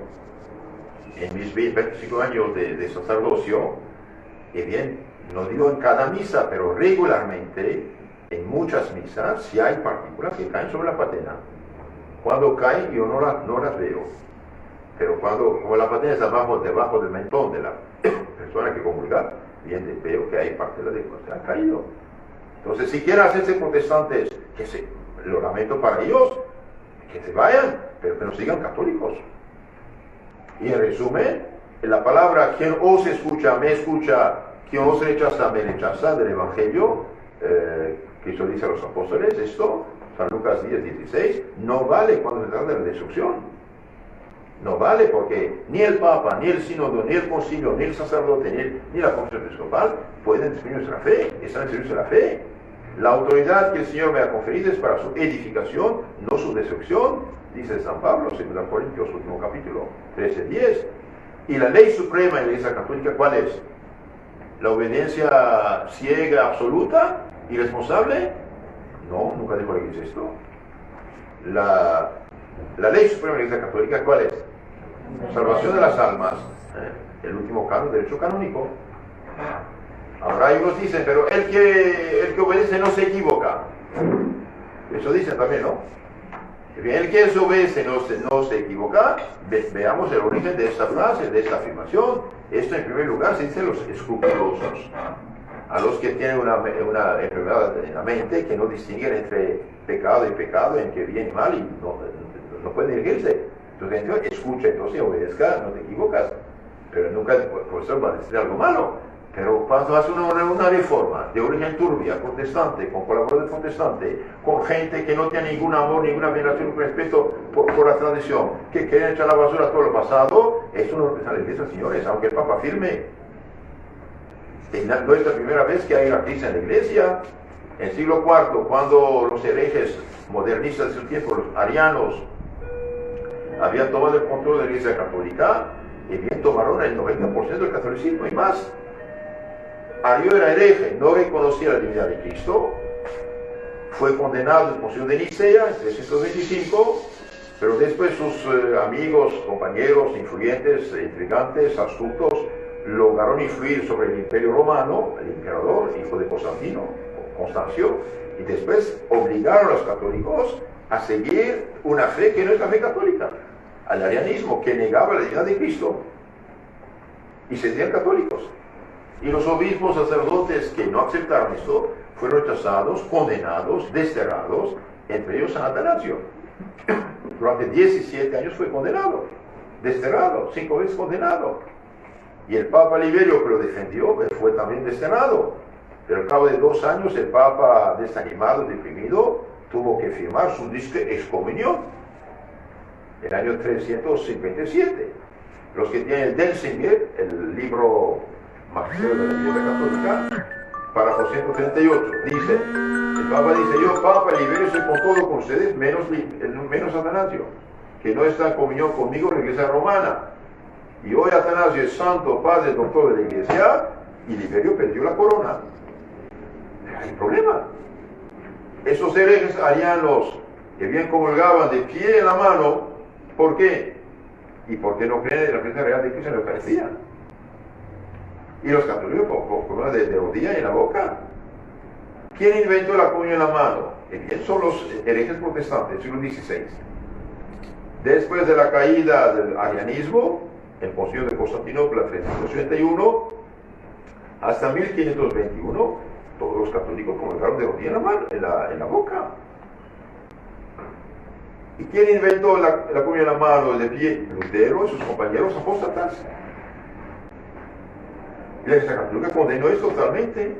en mis 25 años de sacerdocio, y bien, no digo en cada misa, pero regularmente, en muchas misas, si hay partículas que caen sobre la patena. Cuando caen, yo no las veo. Pero como la patena está debajo del mentón de la persona que comulga, bien, veo que hay partículas de cosas que han caído. Entonces, si quieren hacerse protestantes, lo lamento para ellos, que se vayan, pero que no sigan católicos. Y en resumen, la palabra, quien os escucha, me escucha, quien os rechaza, me rechaza, del Evangelio, Cristo dice a los apóstoles, esto, San Lucas 10:16, no vale cuando se trata de la destrucción. No vale porque ni el Papa, ni el Sínodo, ni el Concilio, ni el sacerdote, ni la Conferencia Episcopal pueden destruir nuestra fe, están en servicio de la fe. La autoridad que el Señor me ha conferido es para su edificación, no su destrucción, dice San Pablo, 2 Corintios, último capítulo, 13:10. Y la ley suprema en la Iglesia Católica, ¿cuál es? ¿La obediencia ciega, absoluta, irresponsable? No, nunca dijo la Iglesia esto. La ley suprema de la Iglesia Católica, ¿cuál es? Salvación de las almas, el último canon, derecho canónico. Ahora algunos dicen, pero el que obedece no se equivoca. Eso dicen también, ¿no? El que obedece no se equivoca. Veamos el origen de esta frase, de esta afirmación. Esto en primer lugar se dice a los escrupulosos, a los que tienen una enfermedad en la mente, que no distinguen entre pecado y pecado, entre bien y mal, y no pueden dirigirse. Entonces, escucha, entonces obedezca, no te equivocas. Pero nunca el profesor va a decir algo malo. Pero cuando hace una reforma de origen turbia, protestante, con colaboradores protestantes, con gente que no tiene ningún amor, ninguna veneración, ningún respeto por la tradición, que quieren echar a la basura todo lo pasado, eso no representa la Iglesia, señores, aunque el Papa firme. No es la primera vez que hay una crisis en la Iglesia. En el siglo IV, cuando los herejes modernistas de su tiempo, los arianos, habían tomado el control de la Iglesia Católica, y bien tomaron el 90% del catolicismo y más. Ario era hereje, no reconocía la divinidad de Cristo, fue condenado en el Concilio de Nicea en 325, pero después sus amigos, compañeros, influyentes, intrigantes, astutos, lograron influir sobre el Imperio Romano, el emperador, hijo de Constancio, y después obligaron a los católicos a seguir una fe que no es la fe católica, al arianismo, que negaba la divinidad de Cristo, y se decían católicos. Y los obispos sacerdotes que no aceptaron esto fueron rechazados, condenados, desterrados, entre ellos San Atanasio. Durante 17 años fue condenado, desterrado, 5 veces condenado. Y el Papa Liberio, que lo defendió, fue también desterrado. Pero al cabo de 2 años, el Papa, desanimado, deprimido, tuvo que firmar su disque excomunión. El año 357. Los que tienen el Denzinger, el libro Magisterio de la Iglesia Católica, párrafo 138, dice, el Papa dice, yo, Papa Liberio, soy con todo con ustedes, menos Atanasio, que no está en comunión conmigo en la Iglesia Romana. Y hoy Atanasio es santo, padre, doctor de la Iglesia, y Liberio perdió la corona. Hay un problema. Esos herejes arianos que bien comulgaban de pie en la mano, ¿por qué? ¿Y por qué no creen en la presencia real de Cristo en la Eucaristía? Y los católicos con una de rodilla en la boca. ¿Quién inventó la comunión en la mano? Bien, son los herejes protestantes del siglo XVI. Después de la caída del arianismo, el Concilio de Constantinopla 381, hasta 1521, todos los católicos comulgaron de rodilla en la mano, en la boca. ¿Y quién inventó la comunión en la mano de pie? Lutero y sus compañeros apóstatas. Y la Iglesia Católica condenó esto totalmente.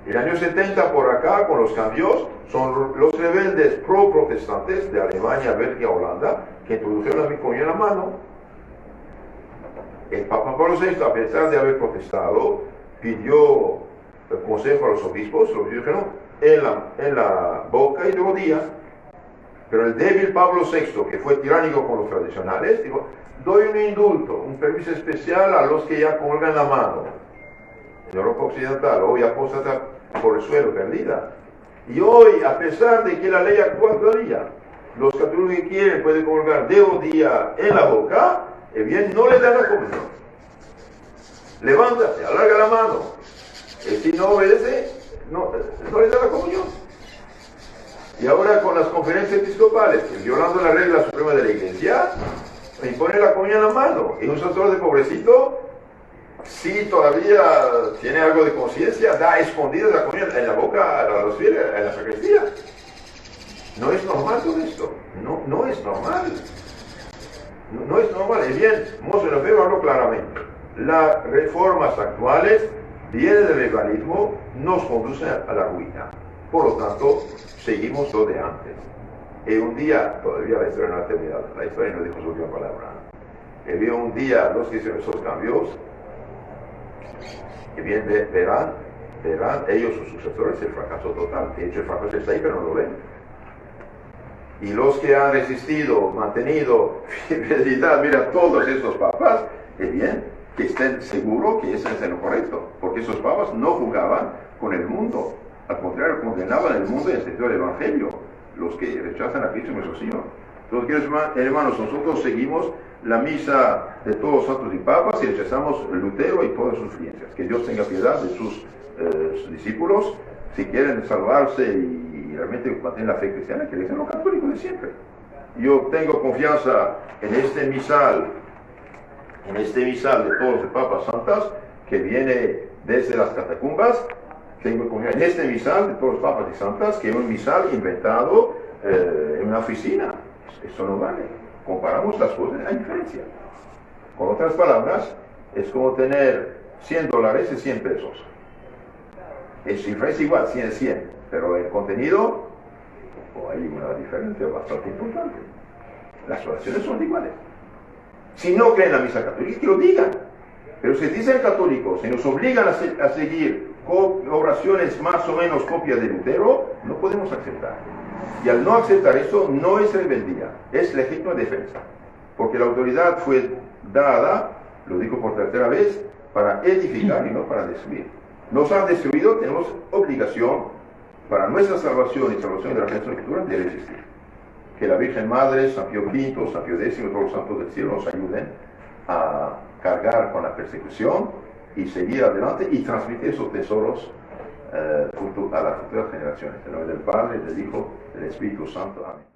El año 70 por acá, con los cambios, son los rebeldes pro-protestantes de Alemania, Bélgica, Holanda, que introdujeron la comunión en la mano. El Papa Pablo VI, a pesar de haber protestado, pidió el consejo a los obispos dijeron en la boca y de rodilla. Pero el débil Pablo VI, que fue tiránico con los tradicionales, dijo, doy un indulto, un permiso especial a los que ya comulgan la mano. En Europa Occidental, hoy apóstata por el suelo, perdida. Y hoy, a pesar de que la ley actual todavía, los católicos que quieren pueden comulgar de rodilla en la boca, bien, no les dan la comunión. Levántate, alarga la mano. Si no obedece, no les da la comunión. Y ahora con las conferencias episcopales, que violando la regla suprema de la Iglesia, imponen la comunión en la mano. Y un sacerdote pobrecito si todavía tiene algo de conciencia, da escondidas la comida en la boca a los fieles, en la sacristía. No es normal todo esto. No es normal. No es normal. Y bien, Monseñor Lefebvre habló claramente. Las reformas actuales, vienen del legalismo, nos conducen a la ruina. Por lo tanto, seguimos lo de antes. Y un día, todavía la historia no ha terminado, la historia no dijo su última palabra. Y bien, un día los que hicieron esos cambios, y bien verán ellos, sus sucesores, el fracaso total. De hecho, el fracaso está ahí, pero no lo ven. Y los que han resistido, mantenido fidelidad, mira, todos estos papas, y bien, que estén seguros que eso es lo correcto, porque esos papas no jugaban con el mundo, al contrario, condenaban el mundo en el sentido del Evangelio, los que rechazan a Cristo nuestro Señor. Entonces, hermanos, nosotros seguimos la misa de todos los santos y papas y rechazamos Lutero y todas sus influencias. Que Dios tenga piedad de sus discípulos, si quieren salvarse y realmente mantener la fe cristiana, que dicen los católicos de siempre. Yo tengo confianza en este misal de todos los papas santas, que viene desde las catacumbas. Tengo confianza en este misal de todos los papas y santas, que es un misal inventado en una oficina. Eso no vale. Comparamos las cosas, hay diferencia. Con otras palabras, es como tener $100 y 100 pesos. La cifra es igual, 100 es 100, pero el contenido, hay una diferencia bastante importante. Las oraciones son iguales. Si no creen en la misa católica, que lo digan. Pero si dicen católicos, si nos obligan a seguir oraciones más o menos copias de Lutero, no podemos aceptar. Y al no aceptar eso, no es rebeldía, es legítima defensa. Porque la autoridad fue dada, lo digo por tercera vez, para edificar y no para destruir. Nos han destruido, tenemos obligación para nuestra salvación y salvación de la Sagrada Escritura de resistir. Que la Virgen Madre, San Pío V, San Pío X, todos los santos del cielo nos ayuden a cargar con la persecución y seguir adelante y transmitir esos tesoros a las futuras generaciones. En nombre del Padre, del Hijo, del Espíritu Santo. Amén.